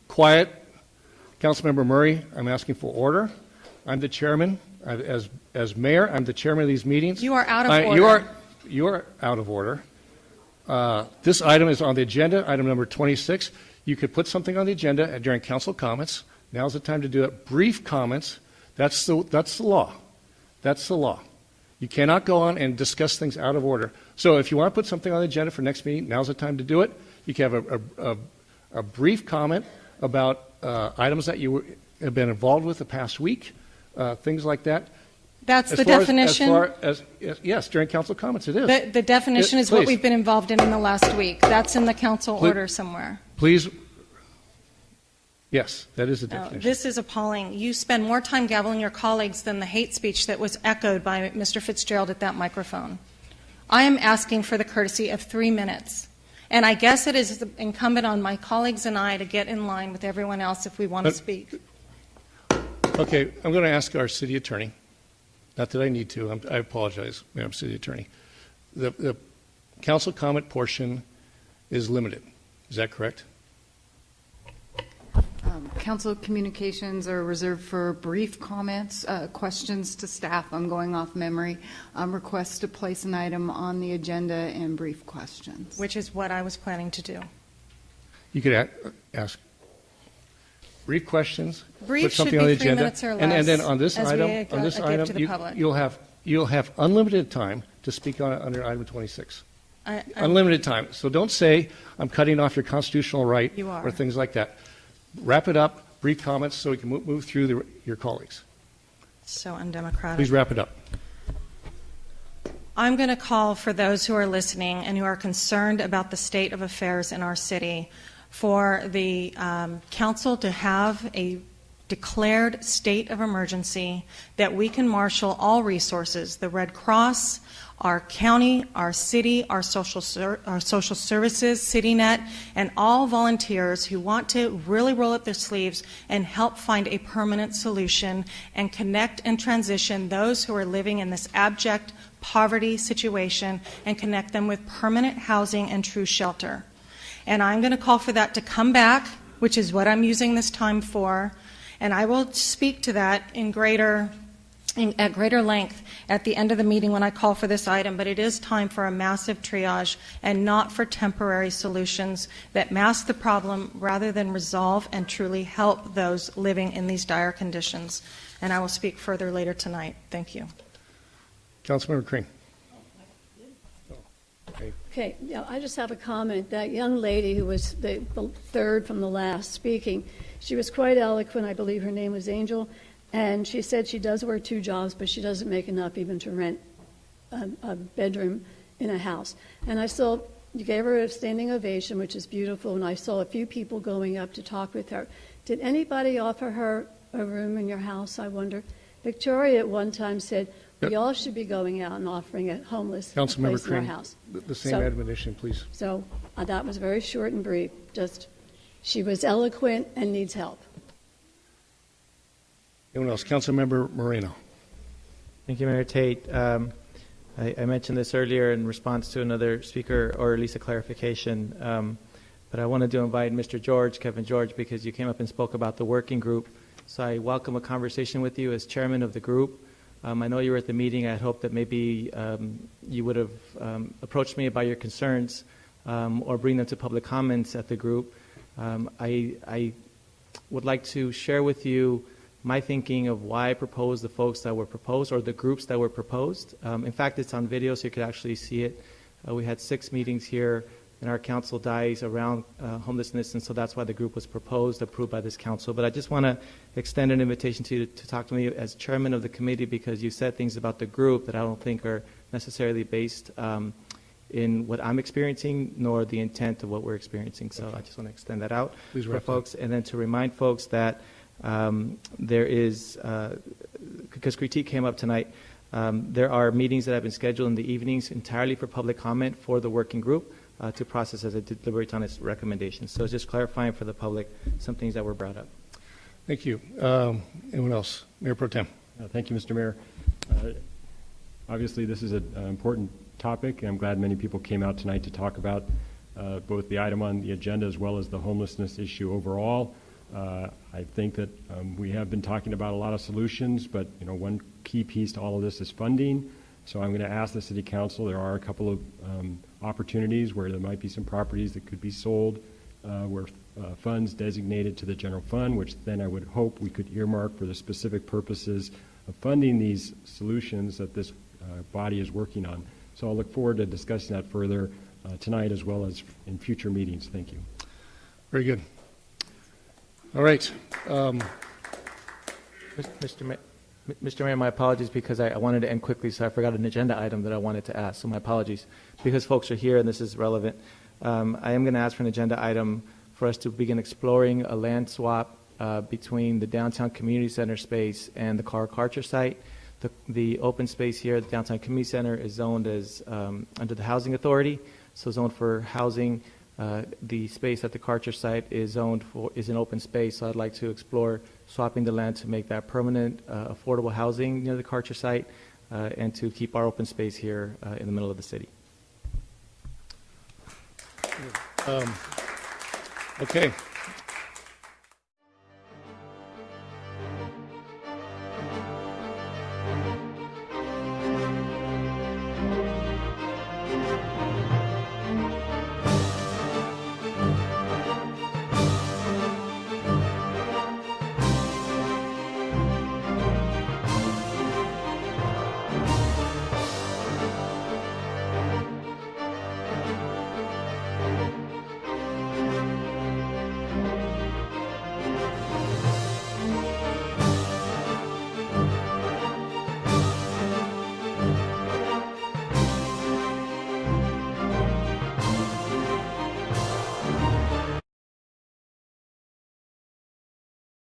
Quiet. Councilmember Murray, I'm asking for order. I'm the chairman. As mayor, I'm the chairman of these meetings. You are out of order. You are out of order. This item is on the agenda, item number 26. You could put something on the agenda during council comments. Now's the time to do it. Brief comments. That's the law. That's the law. You cannot go on and discuss things out of order. So if you want to put something on the agenda for next meeting, now's the time to do it. You can have a brief comment about items that you have been involved with the past week, things like that. That's the definition? Yes, during council comments it is. The definition is what we've been involved in the last week. That's in the council order somewhere. Please. Yes, that is the definition. This is appalling. You spend more time gaveling your colleagues than the hate speech that was echoed by Mr. Fitzgerald at that microphone. I am asking for the courtesy of 3 minutes. And I guess it is incumbent on my colleagues and I to get in line with everyone else if we want to speak. Okay, I'm going to ask our city attorney. Not that I need to. I apologize, Madam City Attorney. The council comment portion is limited. Is that correct? Council communications are reserved for brief comments, questions to staff. I'm going off memory. Requests to place an item on the agenda and brief questions. Which is what I was planning to do. You could ask brief questions. Brief put something should be on the 3 agenda, minutes or less. and then on this as item, you'll have unlimited time to speak on it under item 26. Unlimited time. So don't say I'm cutting off your constitutional right or things like that. Wrap it up, brief comments, so we can move through your colleagues. So undemocratic. Please wrap it up. I'm going to call for those who are listening and who are concerned about the state of affairs in our city for the council to have a declared state of emergency that we can marshal all resources, the Red Cross, our county, our city, our social services, CityNet, and all volunteers who want to really roll up their sleeves and help find a permanent solution and connect and transition those who are living in this abject poverty situation and connect them with permanent housing and true shelter. And I'm going to call for that to come back, which is what I'm using this time for. And I will speak to that at greater length at the end of the meeting when I call for this item, but it is time for a massive triage and not for temporary solutions that mask the problem rather than resolve and truly help those living in these dire conditions. And I will speak further later tonight. Thank you. Councilmember Crane. Okay, yeah, I just have a comment. That young lady who was the third from the last speaking, she was quite eloquent. I believe her name was Angel. And she said she does work 2 jobs, but she doesn't make enough even to rent a bedroom in a house. And I saw, you gave her a standing ovation, which is beautiful, and I saw a few people going up to talk with her. Did anybody offer her a room in your house, I wonder? Victoria at one time said, we all should be going out and offering a homeless place in our house. The same admonition, please. So that was very short and brief. Just, she was eloquent and needs help. Anyone else? Councilmember Moreno. Thank you, Mayor Tate. I mentioned this earlier in response to another speaker, or at least a clarification, but I wanted to invite Mr. George, Kevin George, because you came up and spoke about the working group. So I welcome a conversation with you as chairman of the group. I know you were at the meeting. I hope that maybe you would have approached me about your concerns or bring them to public comments at the group. I would like to share with you my thinking of why I proposed the folks that were proposed, or the groups that were proposed. In fact, it's on video, so you could actually see it. We had 6 meetings here in our council dies around homelessness, and so that's why the group was proposed, approved by this council. But I just want to extend an invitation to you to talk to me as chairman of the committee, because you said things about the group that I don't think are necessarily based in what I'm experiencing, nor the intent of what we're experiencing. So I just want to extend that out for folks, and then to remind folks that there is, because critique came up tonight, there are meetings that have been scheduled in the evenings entirely for public comment for the working group to process as it deliberates on its recommendations. So just clarifying for the public some things that were brought up. Thank you. Anyone else? Mayor Pro Tem. Thank you, Mr. Mayor. Obviously, this is an important topic, and I'm glad many people came out tonight to talk about both the item on the agenda as well as the homelessness issue overall. I think that we have been talking about a lot of solutions, but one key piece to all of this is funding. So I'm going to ask the City Council, there are a couple of opportunities where there might be some properties that could be sold where funds designated to the general fund, which then I would hope we could earmark for the specific purposes of funding these solutions that this body is working on. So I'll look forward to discussing that further tonight as well as in future meetings. Thank you. Very good. All right. Mr. Mayor, my apologies, because I wanted to end quickly, so I forgot an agenda item that I wanted to ask, so my apologies. Because folks are here and this is relevant, I am going to ask for an agenda item for us to begin exploring a land swap between the downtown community center space and the Carl Karcher site. The open space here at the downtown community center is zoned as under the Housing Authority, so zoned for housing. The space at the Karcher site is zoned for is an open space, so I'd like to explore swapping the land to make that permanent, affordable housing near the Karcher site, and to keep our open space here in the middle of the city. Okay.